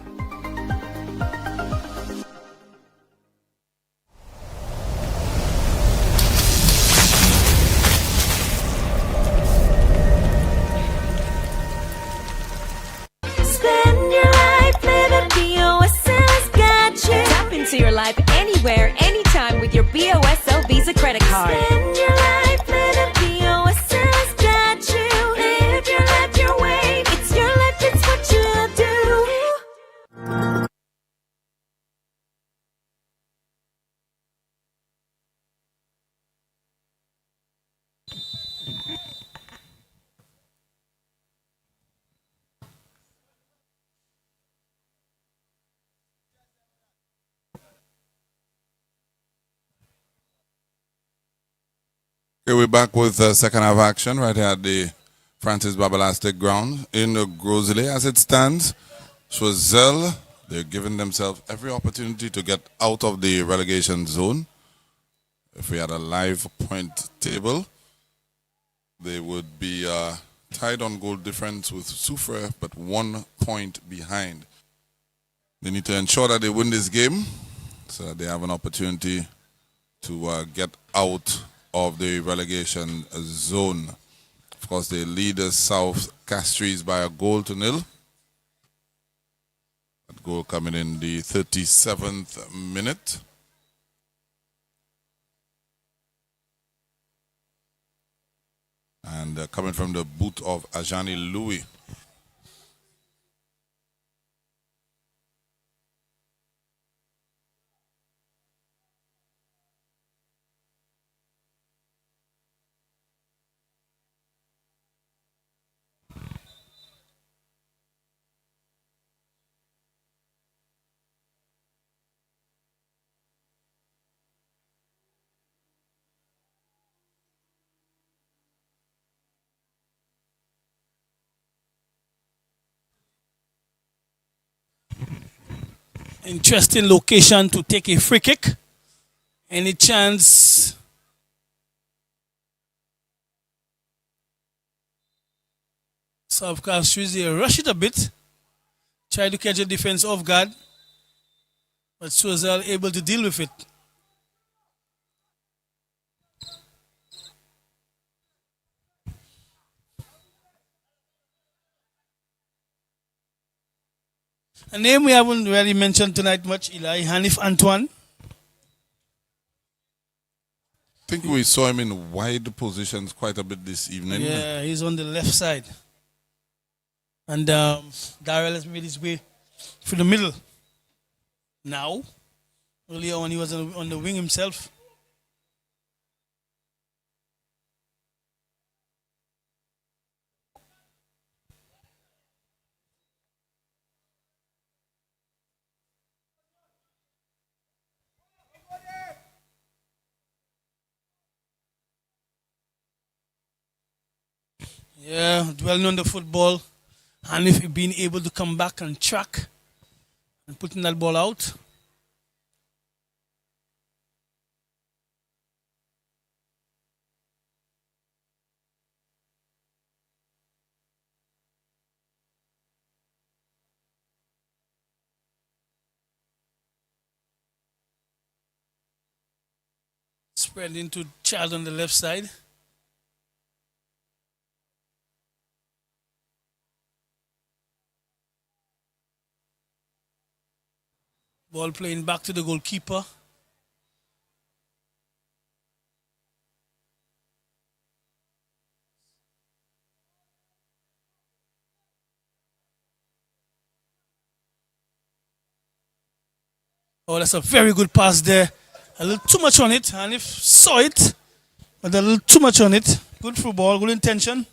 Into your life anywhere, anytime with your BOSO Visa credit card. Spend your life, let it BOSO's got you. Live your life your way. It's your life, it's what you do. Okay, we're back with the second half action right here at the Francis Babalastic ground in Grosley. As it stands, CHOISEUL, they're giving themselves every opportunity to get out of the relegation zone. If we had a live point table, they would be tied on goal difference with Soufriere, but 1 point behind. They need to ensure that they win this game so that they have an opportunity to get out of the relegation zone. Of course, they lead the South CASTRIES by 1-0. That goal coming in the 37th minute. And coming from the boot of Ajani Louis. Interesting location to take a free kick. Any chance? South CASTRIES, they rush it a bit. Try to catch the defense off guard. But CHOISEUL able to deal with it. A name we haven't really mentioned tonight much, Eli, Hanif Antoine. I think we saw him in wide positions quite a bit this evening. Yeah, he's on the left side. And Darrell has made his way through the middle. Now, earlier on he was on the wing himself. Yeah, dwelling on the football. And if being able to come back and track and putting that ball out. Spread into Child on the left side. Ball playing back to the goalkeeper. Oh, that's a very good pass there. A little too much on it. Hanif saw it, but a little too much on it. Good football, good intention.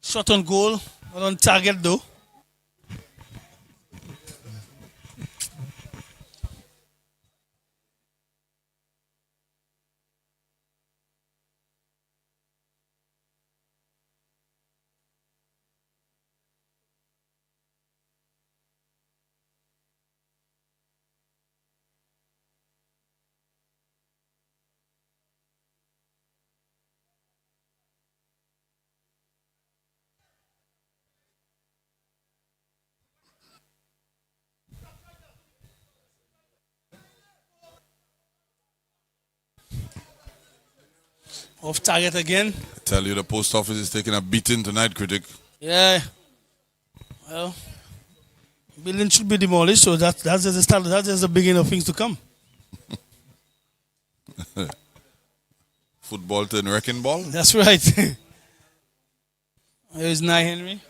Shot on goal, not on target though. Off target again. I tell you, the post office is taking a beating tonight, critic. Yeah. Well, building should be demolished, so that's just the start. That's just the beginning of things to come. Football turn wrecking ball. That's right. There's Nye Henry.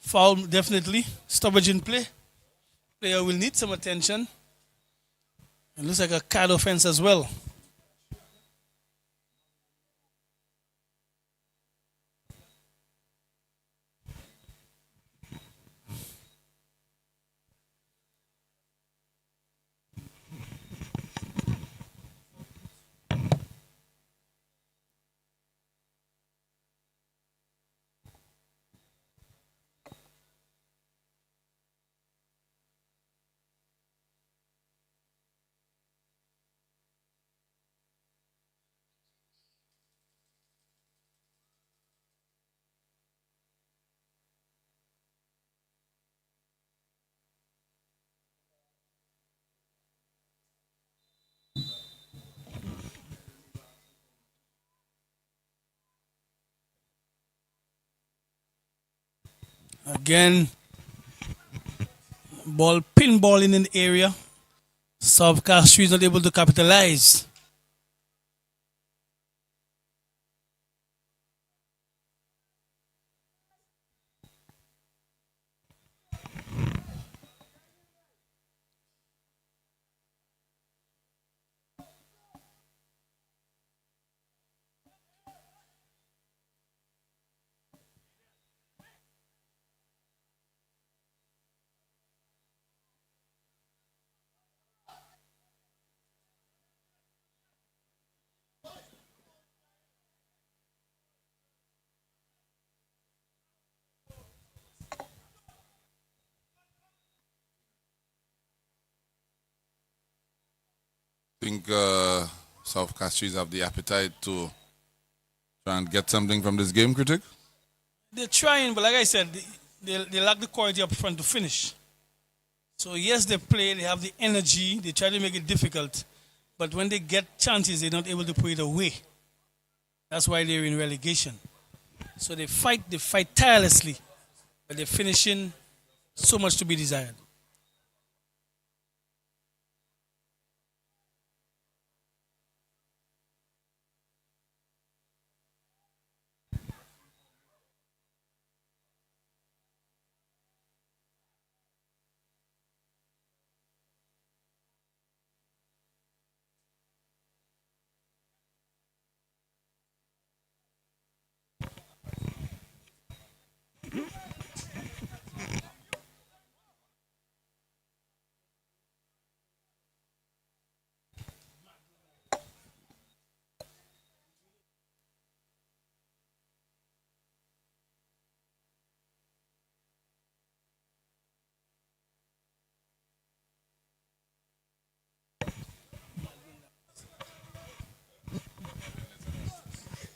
Foul, definitely. Stoppage in play. Player will need some attention. It looks like a card offense as well. Again, ball pinballing in the area. South CASTRIES not able to capitalize. I think South CASTRIES have the appetite to try and get something from this game, critic. They're trying, but like I said, they lack the quality up front to finish. So yes, they play, they have the energy, they try to make it difficult. But when they get chances, they're not able to put it away. That's why they're in relegation. So they fight tirelessly, but they're finishing so much to be desired.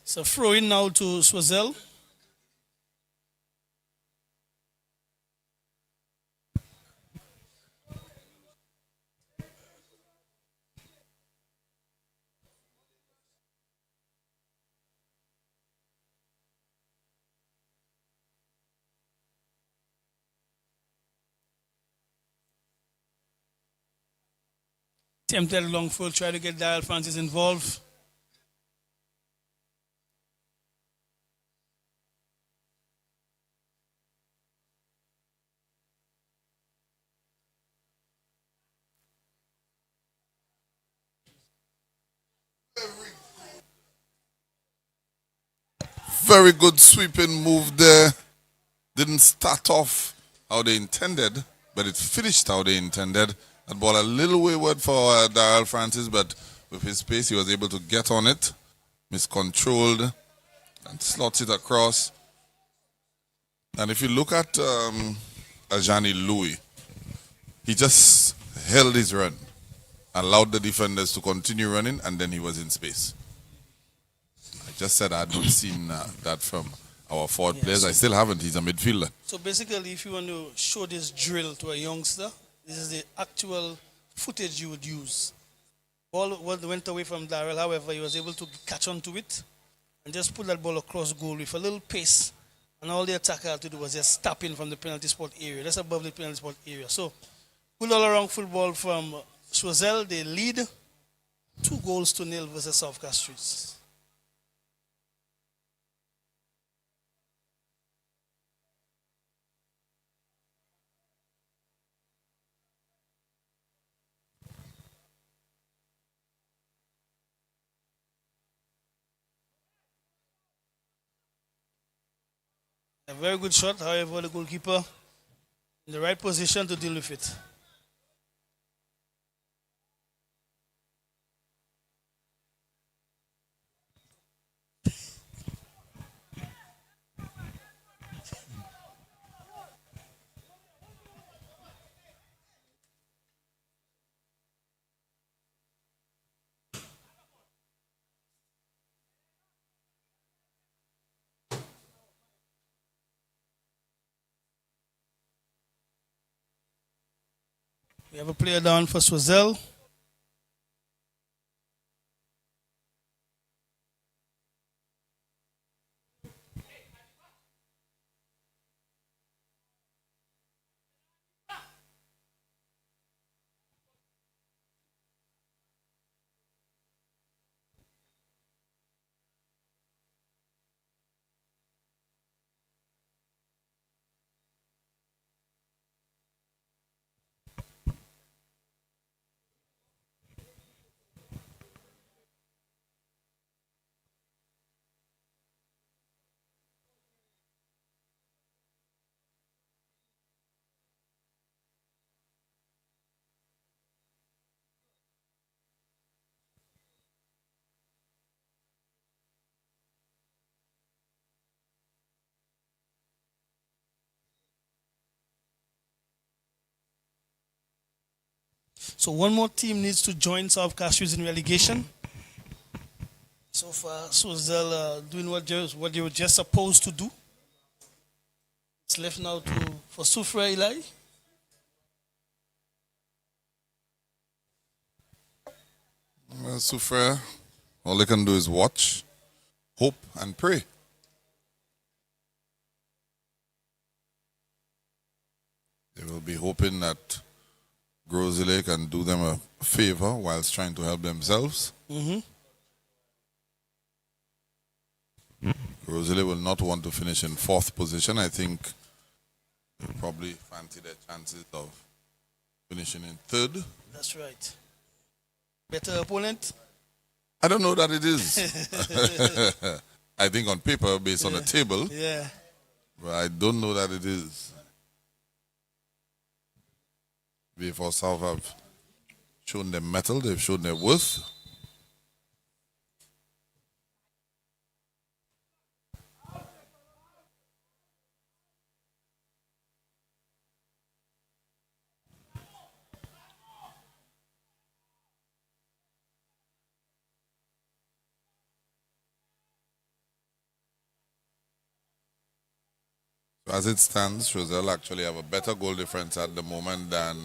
So throw in now to CHOISEUL. Attempted long throw, try to get Dial Francis involved. Very good sweeping move there. Didn't start off how they intended, but it finished how they intended. That ball a little wayward for Dial Francis, but with his pace, he was able to get on it, miscontrolled, and slots it across. And if you look at Ajani Louis, he just held his run, allowed the defenders to continue running, and then he was in space. I just said I had not seen that from our forward players. So I still haven't. He's a midfielder. So basically, if you want to show this drill to a youngster, this is the actual footage you would use. went away from Darrell. However, he was able to catch on to it and just put that ball across goal with a little pace. And all the attacker had to do was just tap in from the penalty spot area. That's above the penalty spot area. So, good all-around football from CHOISEUL. They lead 2-0 versus South CASTRIES. A very good shot, however, the goalkeeper in the right position to deal with it. We have a player down for CHOISEUL. So one more team needs to join South CASTRIES in relegation. So far, CHOISEUL doing what they were just supposed to do. It's left now for Soufriere Eli. Well, Soufriere, all they can do is watch, hope, and pray. They will be hoping that Grosile can do them a favor whilst trying to help themselves. Grosile will not want to finish in 4th position. I think they probably fancy their chances of finishing in 3rd. That's right. Better opponent? I don't know that it is. I think on paper, based on the table, but I don't know that it is. V4 South have shown their mettle, they've shown their worth. As it stands, CHOISEUL actually have a better goal difference at the moment than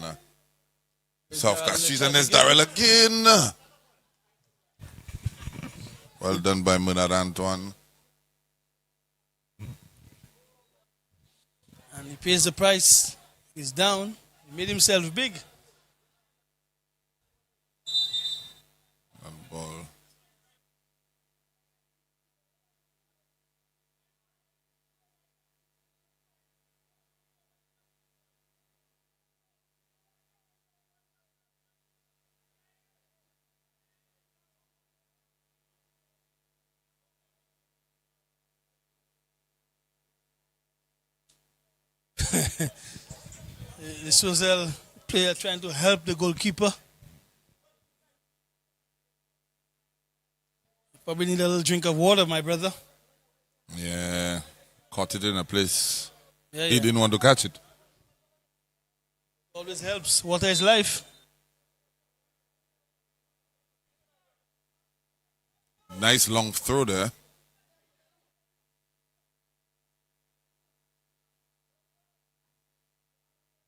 South CASTRIES, and there's Darrell again. Well done by Bernard Antoine. And he pays the price. He's down. He made himself big. And ball. The CHOISEUL player trying to help the goalkeeper. Probably need a little drink of water, my brother. Yeah, caught it in a place Yeah, he didn't want to catch it. Always helps. Water is life. Nice long throw there.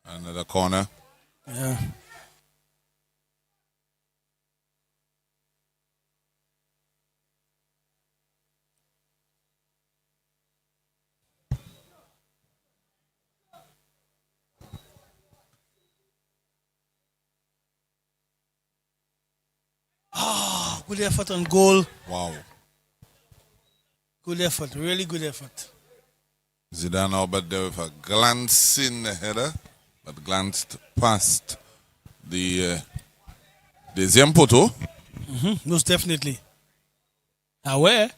Another corner. Yeah. Good effort on goal. Wow. Good effort. Really good effort. Zidane Albert there with a glancing header, but glanced past the Ziempoto. Most definitely. Aware.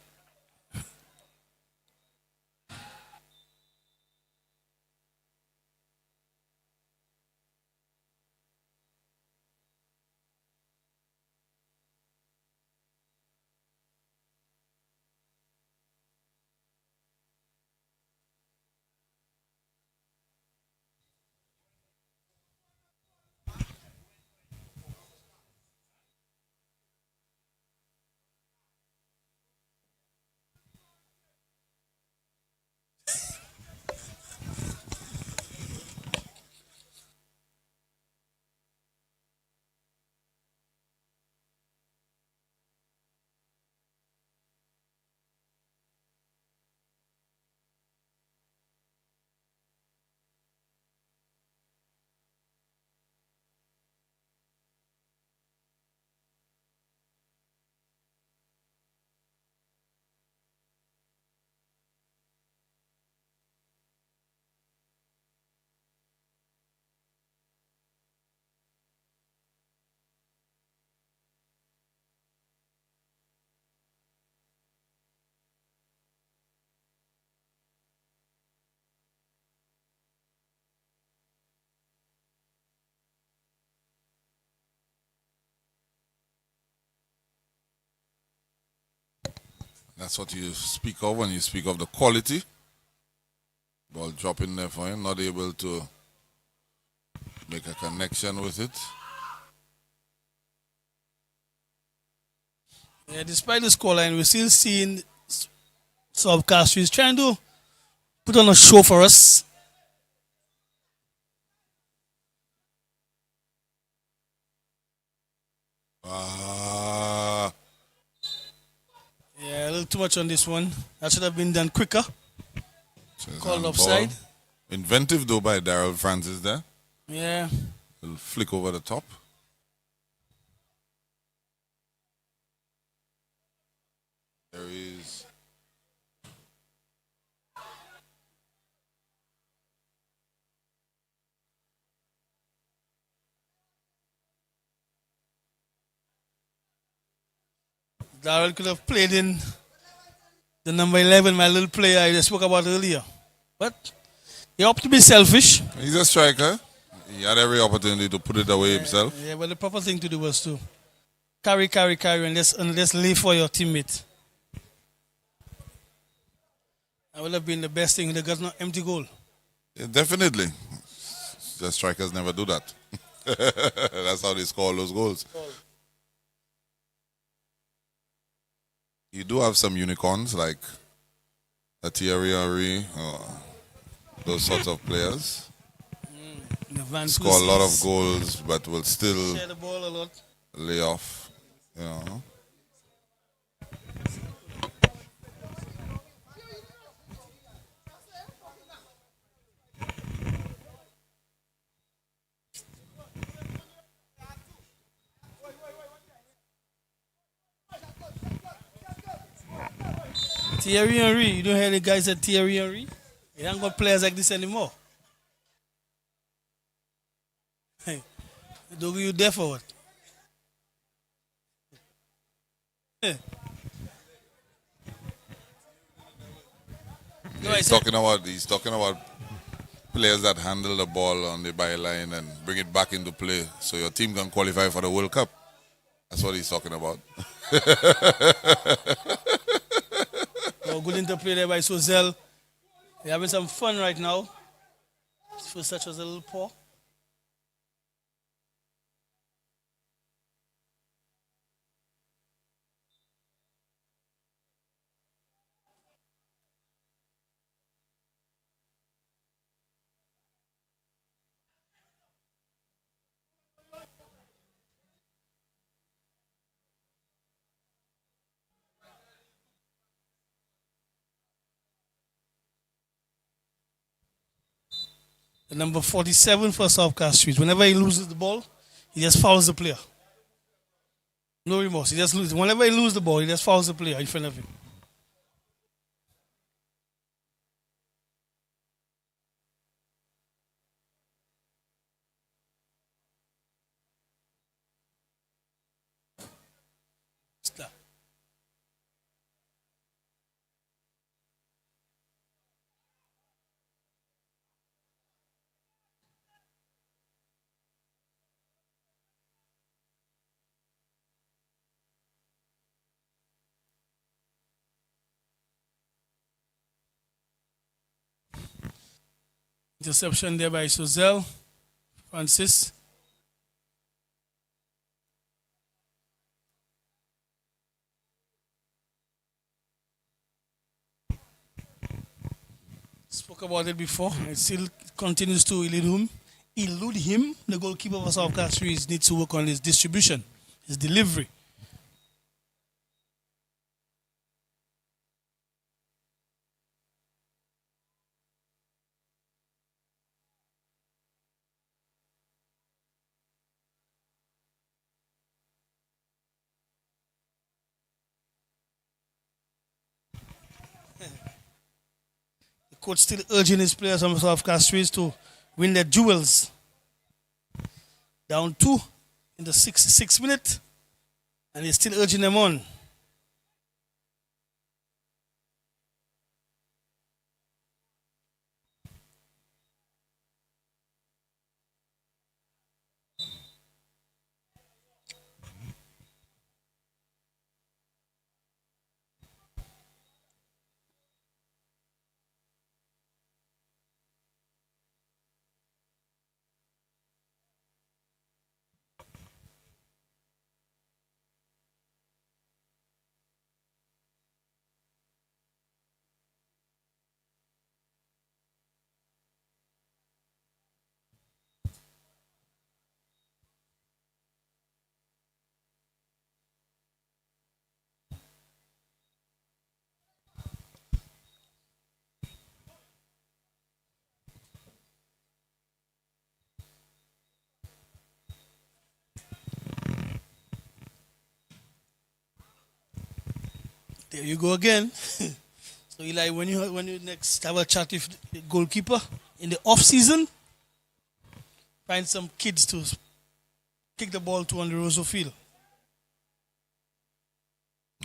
That's what you speak of when you speak of the quality. Ball dropping there for him, not able to make a connection with it. Yeah, despite the scoreline, we're still seeing CASTRIES trying to put on a show for us. Yeah, a little too much on this one. That should have been done quicker. Called offside. Inventive though by Daryl Francis there. Yeah. Little flick over the top. There is Daryl could have played in the number 11, my little player I just spoke about earlier. But he opted to be selfish. He's a striker. He had every opportunity to put it away himself. Yeah, but the proper thing to do was to carry, and let's live for your teammate. That would have been the best thing. They got no empty goal. Yeah, definitely. The strikers never do that. That's how they score those goals. You do have some unicorns like a Thierry Henry, those sorts of players. Score a lot of goals, but will still share the ball a lot. Lay off. You know. Thierry Henry, you don't hear the guys at Thierry Henry? You don't got players like this anymore. Hey, Dogu, you there for what? Hey. Yeah, he's talking about players that handle the ball on the byline and bring it back into play so your team can qualify for the World Cup. That's what he's talking about. Oh, good interplay there by CHOISEUL. They're having some fun right now. First touch was a little poor. The number 47 for CASTRIES. Whenever he loses the ball, he just fouls the player. No remorse. He just loses. Whenever he loses the ball, he just fouls the player in front of him. Stop. Interception there by Choiseul. Francis. Spoke about it before. It still continues to elude him. The goalkeeper for South CASTRIES needs to work on his distribution, his delivery. The coach still urging his players from South CASTRIES to win their duels. Down 2 in the 66th minute, and he's still urging them on. There you go again. So Eli, when you next have a chat with the goalkeeper in the off season, find some kids to kick the ball to on the Roseau field.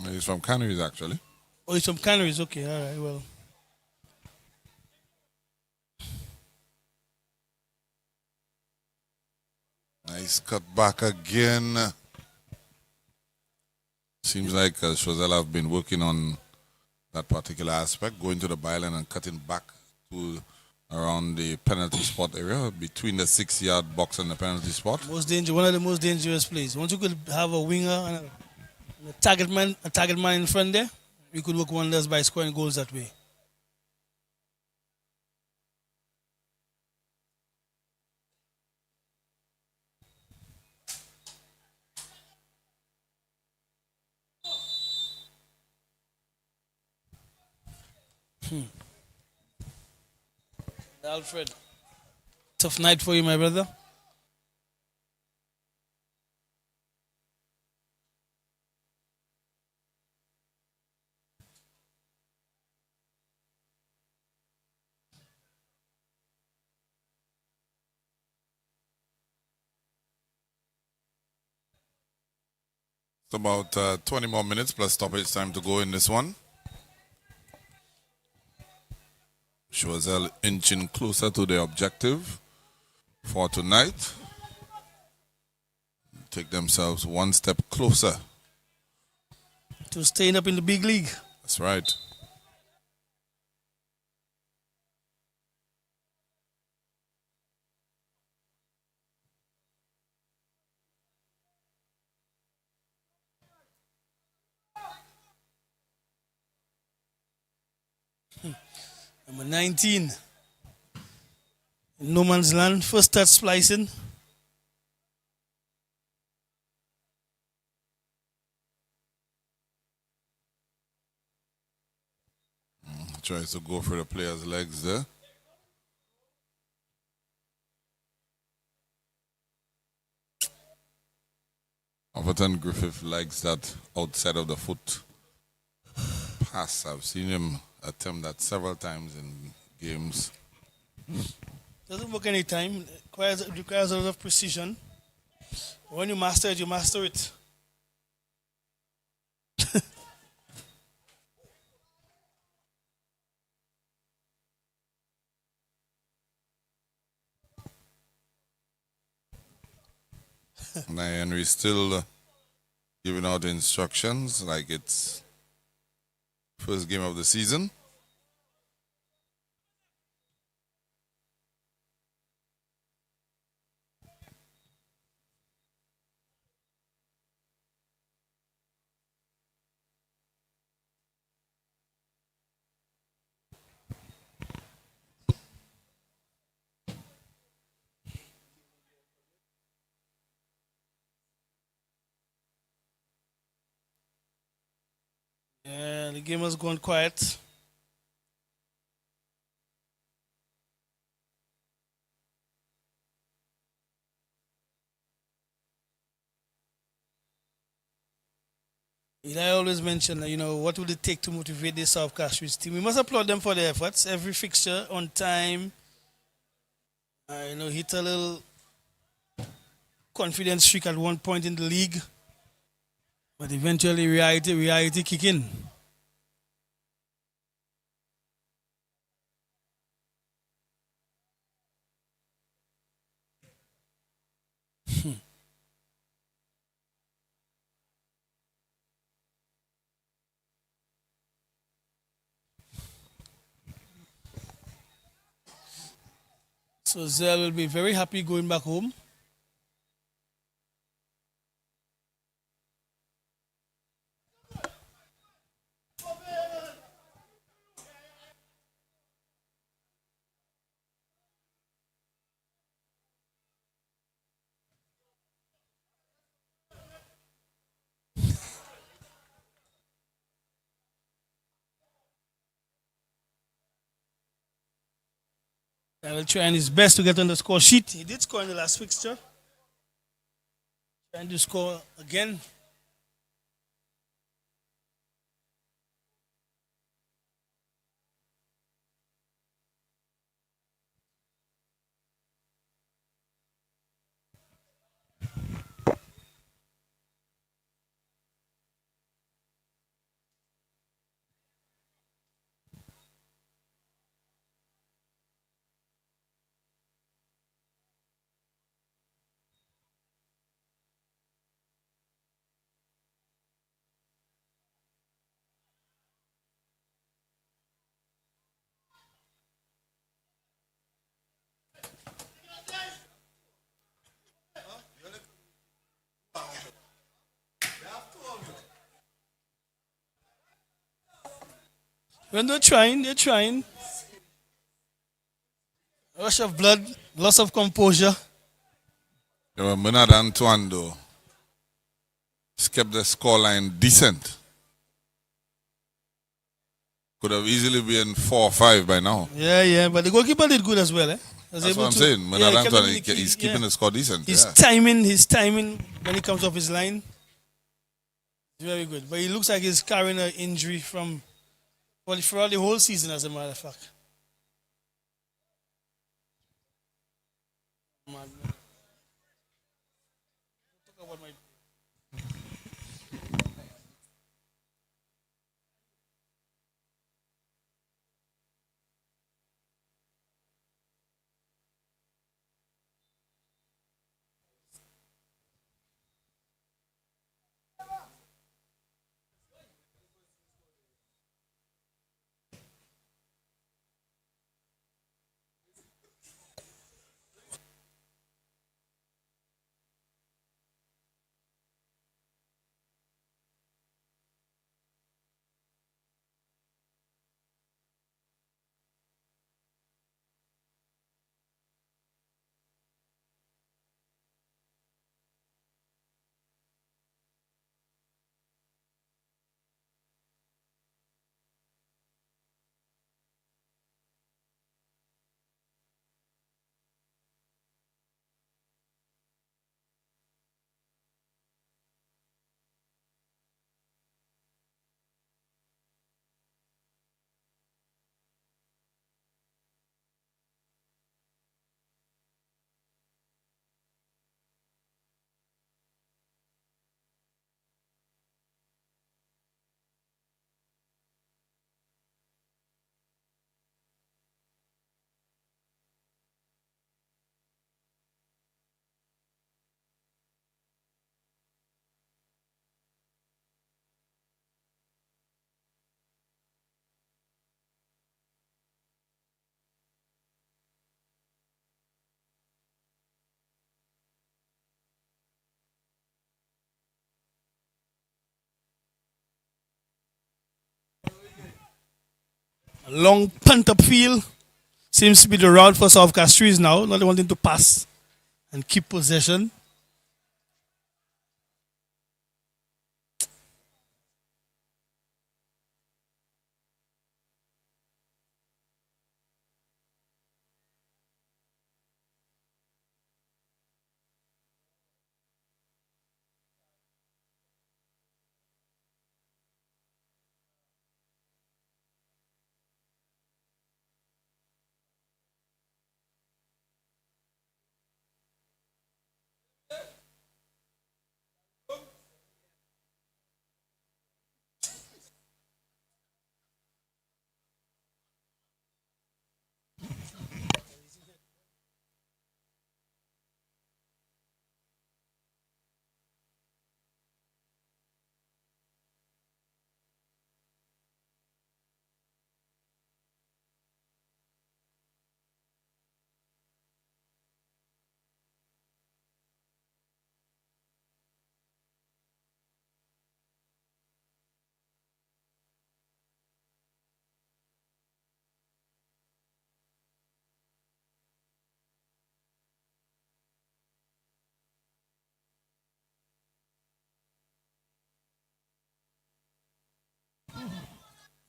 He's from Canaries, actually. Oh, he's from Canaries. Okay, all right, well. Nice cut back again. Seems like Choiseul have been working on that particular aspect, going to the byline and cutting back to around the penalty spot area, between the 6-yard box and the penalty spot. One of the most dangerous plays. Once you could have a winger and a target man in front there, you could work wonders by scoring goals that way. Alfred, tough night for you, my brother. It's about 20 more minutes plus stoppage time to go in this one. Choiseul inching closer to the objective for tonight. Take themselves one step closer to staying up in the big league. That's right. Number 19. In no man's land, first touch splicing. Tries to go for the player's legs there. Everton Griffith likes that outside of the foot pass. I've seen him attempt that several times in games. Doesn't work any time. Requires a lot of precision. When you master it, you master it. Now Henry's still giving out instructions like it's first game of the season. Yeah, the game has gone quiet. I always mention, what would it take to motivate the South Castries team? We must applaud them for their efforts. Every fixture on time. Hit a little confidence streak at one point in the league. But eventually reality kick in. So Zell will be very happy going back home. I will try his best to get on the score sheet. He did score in the last fixture. Trying to score again. When they're trying. Rush of blood, loss of composure. Bernard Antoine, though, kept the scoreline decent. Could have easily been 4-5 by now. Yeah, but the goalkeeper did good as well. That's what I'm saying. Bernard Antoine, he's keeping the score decent. His timing when he comes off his line, is very good. But he looks like he's carrying an injury for the whole season, as a matter of fact. A long punt upfield seems to be the route for South Castries now. Not wanting to pass and keep possession.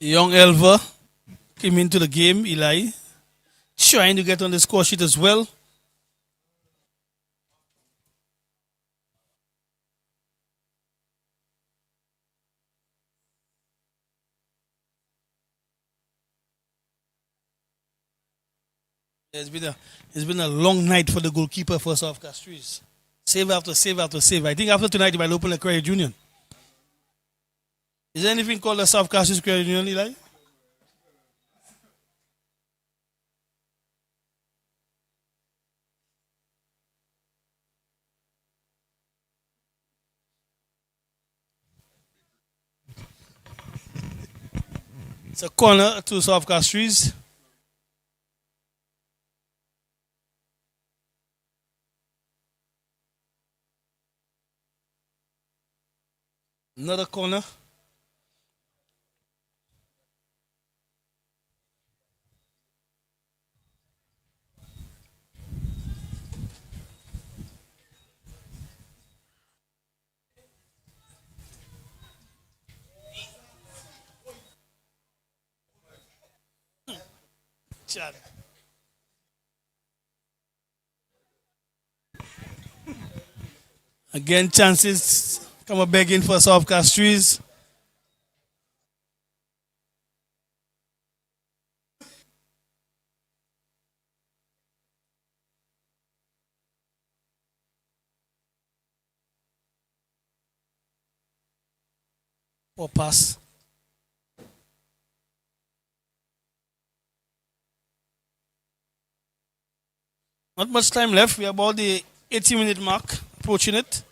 Young Elver came into the game, Eli, trying to get on the score sheet as well. It's been a long night for the goalkeeper for South Castries. Save after save after save. I think after tonight he might open a credit union. Is there anything called a South Castries credit union, Eli? It's a corner to South Castries. Another corner. Chad. Again, chances come up begging for South Castries. Or pass. Not much time left. We're about the 80-minute mark, approaching it.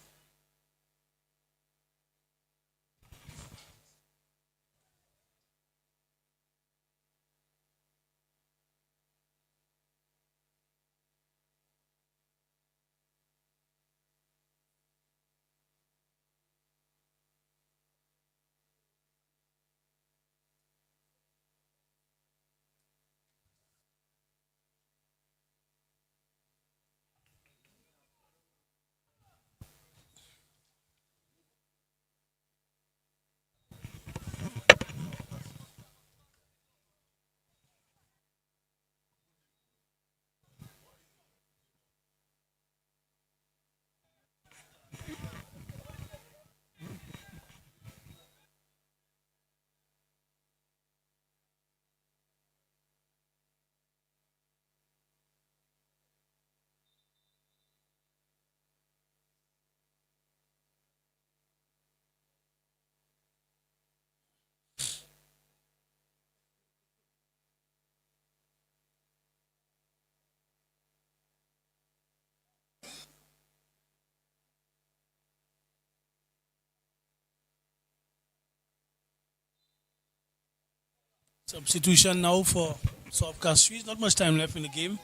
Substitution now for South Castries. Not much time left in the game.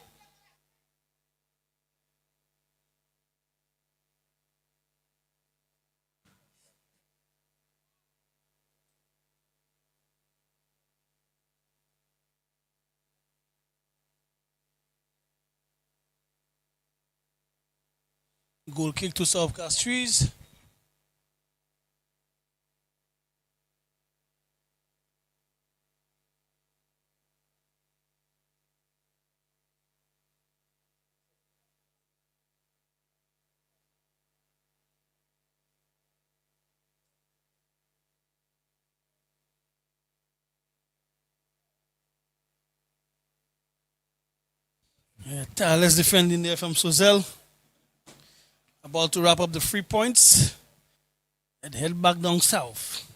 Goal kick to serve CASTRIES. Yeah, tireless defending there from CHOISEUL. About to wrap up the 3 points and head back down south.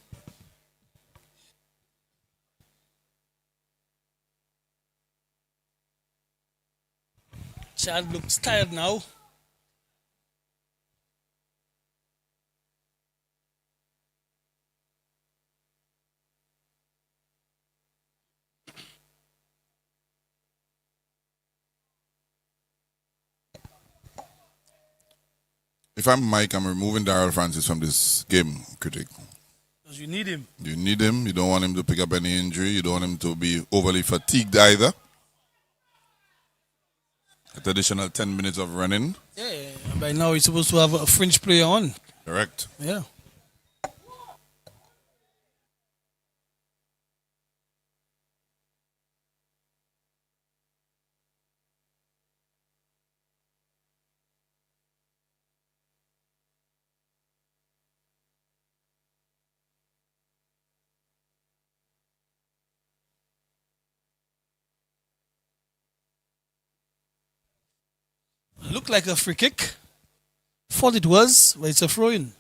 Chad looks tired now. If I'm Mike, I'm removing Daryl Francis from this game, critic. Because you need him. You need him. You don't want him to pick up any injury. You don't want him to be overly fatigued either. That additional 10 minutes of running. Yeah, by now he's supposed to have a fringe player on. Correct. Yeah. Looked like a free kick. Thought it was, but it's a throw-in.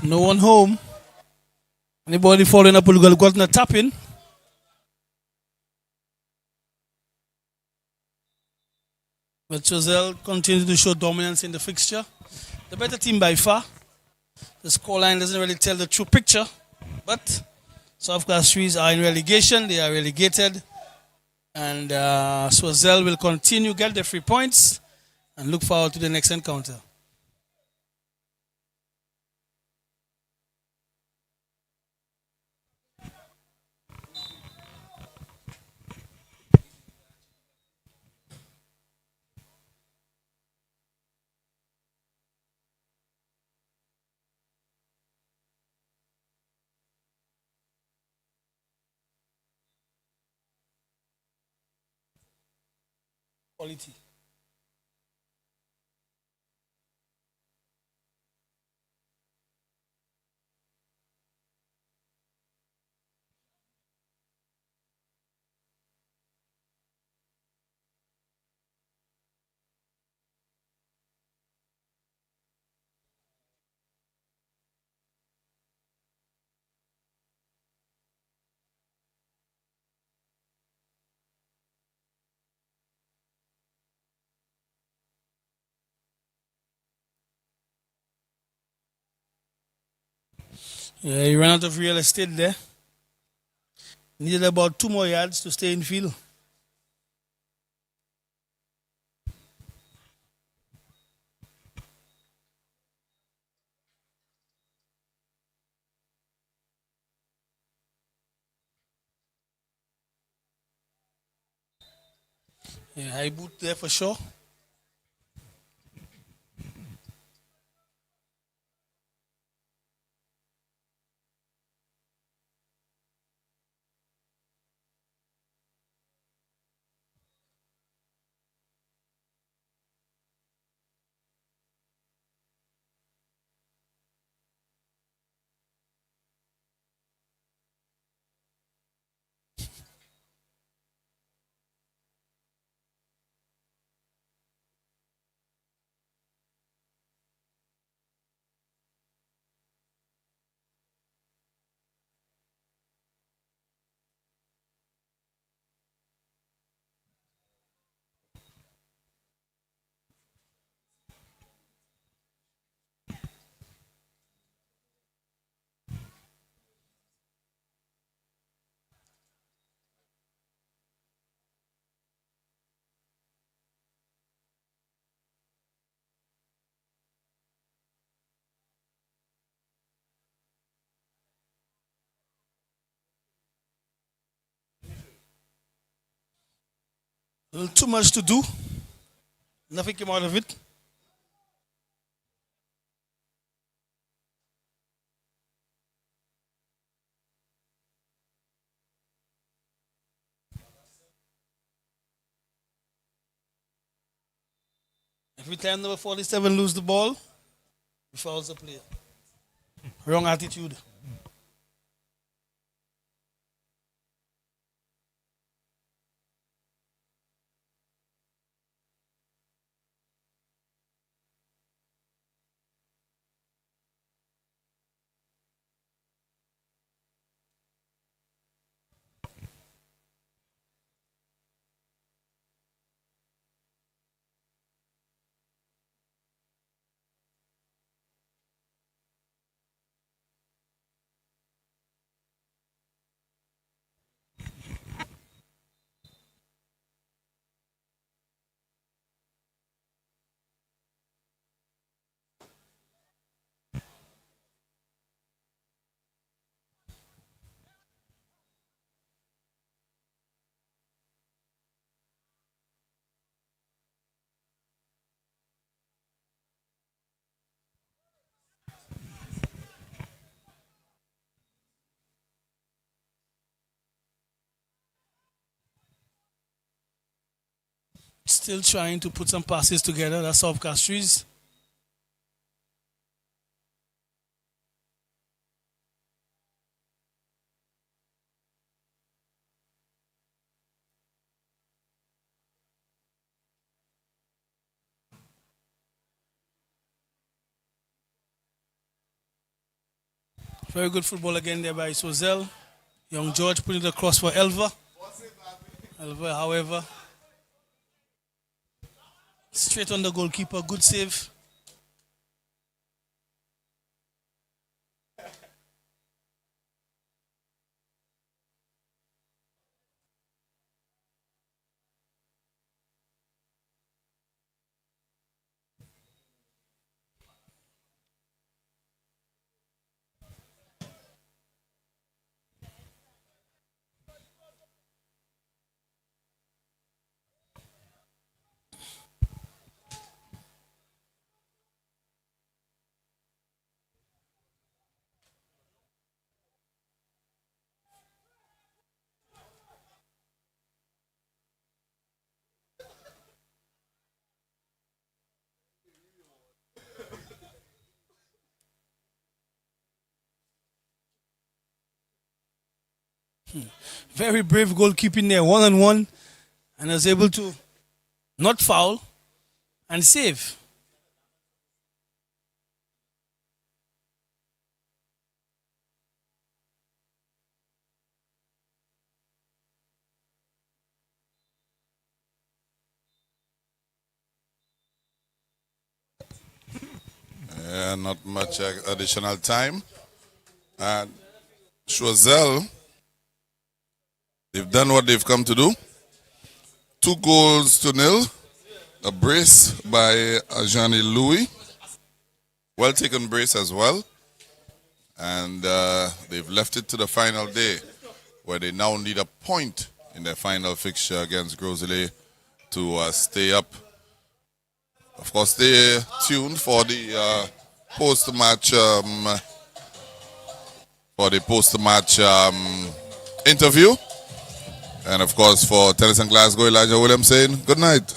No one home. Anybody following up will got a tap in. But CHOISEUL continues to show dominance in the fixture. The better team by far. The scoreline doesn't really tell the true picture. But South CASTRIES are in relegation. They are relegated. And CHOISEUL will continue, get the 3 points, and look forward to the next encounter. Quality. Yeah, he ran out of real estate there. Needed about 2 more yards to stay in field. Yeah, high boot there for sure. A little too much to do. Nothing came out of it. Every time number 47 lose the ball, he fouls the player. Wrong attitude. Still trying to put some passes together. That's off CASTRIES. Very good football again there by CHOISEUL. Young George putting it across for Elva. Elva, however, straight on the goalkeeper. Good save. Very brave goalkeeping there, 1-on-1, and was able to not foul and save. Yeah, not much additional time. And CHOISEUL, they've done what they've come to do. 2-0. A brace by Ajani Louis. Well taken brace as well. And they've left it to the final day, where they now need a point in their final fixture against Grosley to stay up. Of course, stay tuned for the post-match interview. And of course, for Tennis and Glasgow, Elijah Williams saying good night.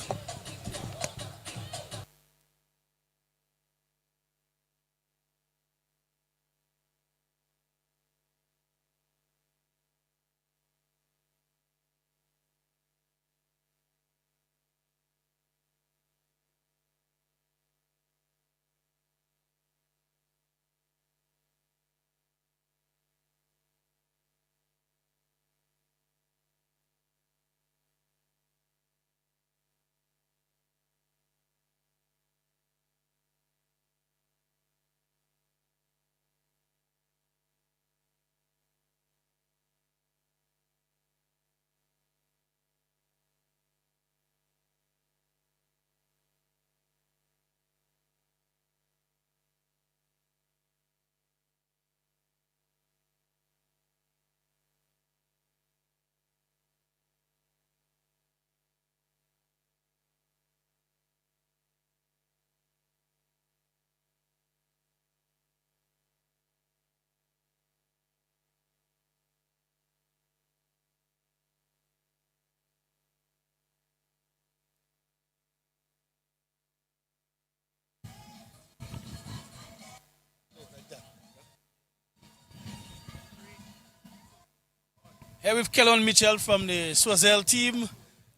Here with Kellon Mitchell from the CHOISEUL team.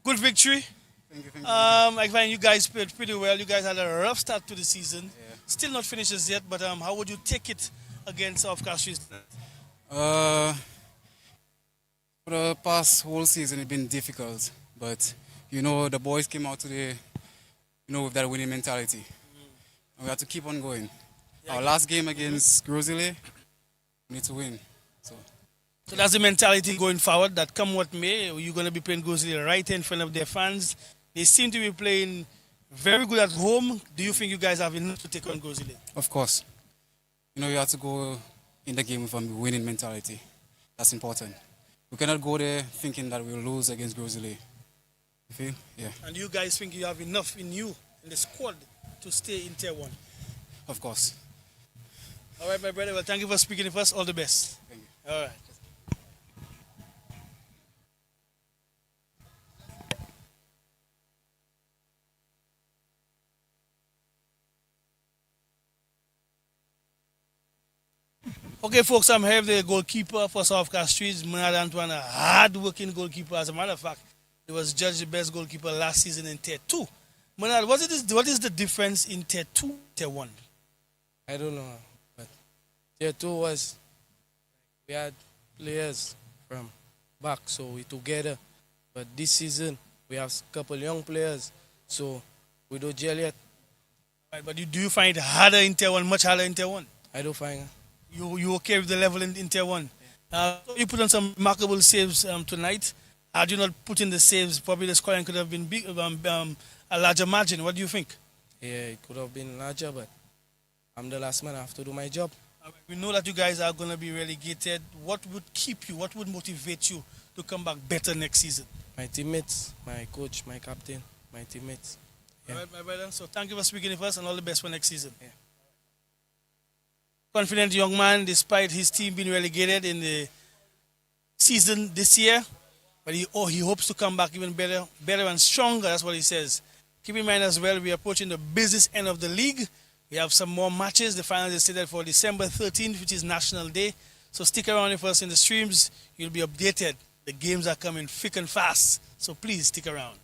Good victory. Thank you. I find you guys played pretty well. You guys had a rough start to the season. Still not finished as yet, but how would you take it against South CASTRIES? For the past whole season, it's been difficult, but the boys came out today, with that winning mentality. And we have to keep on going. Our last game against CHOISEUL, we need to win. So that's the mentality going forward, that come what may, you're going to be playing CHOISEUL right in front of their fans. They seem to be playing very good at home. Do you think you guys have enough to take on CHOISEUL? Of course. You have to go in the game with a winning mentality. That's important. We cannot go there thinking that we'll lose against CHOISEUL. You feel? Yeah. And you guys think you have enough in you, in the squad, to stay in Tier 1? Of course. All right, my brother. Well, thank you for speaking to us. All the best. Thank you. All right. Okay, folks, I'm here with the goalkeeper for South CASTRIES, Munad Antoine, a hard-working goalkeeper. As a matter of fact, he was judged the best goalkeeper last season in Tier 2. Munad, what is the difference in Tier 2 Tier 1? I don't know, but Tier 2 was, we had players from back, so we together. But this season, we have a couple young players, so we don't gel yet. Right, but do you find it harder in Tier 1, much harder in Tier 1? I don't find it. You okay with the level in Tier 1? You put on some remarkable saves tonight. Had you not put in the saves, probably the scoring could have been big, a larger margin. What do you think? Yeah, it could have been larger, but I'm the last man. I have to do my job. We know that you guys are going to be relegated. What would keep you? What would motivate you to come back better next season? My teammates, my coach, my captain, my teammates. Yeah. All right, my brother. So thank you for speaking with us, and all the best for next season. Yeah. Confident young man, despite his team being relegated in the season this year, but he hopes to come back even better and stronger. That's what he says. Keep in mind as well, we're approaching the business end of the league. We have some more matches. The final is slated for December 13th, which is National Day. So stick around with us in the streams. You'll be updated. The games are coming thick and fast. So please stick around.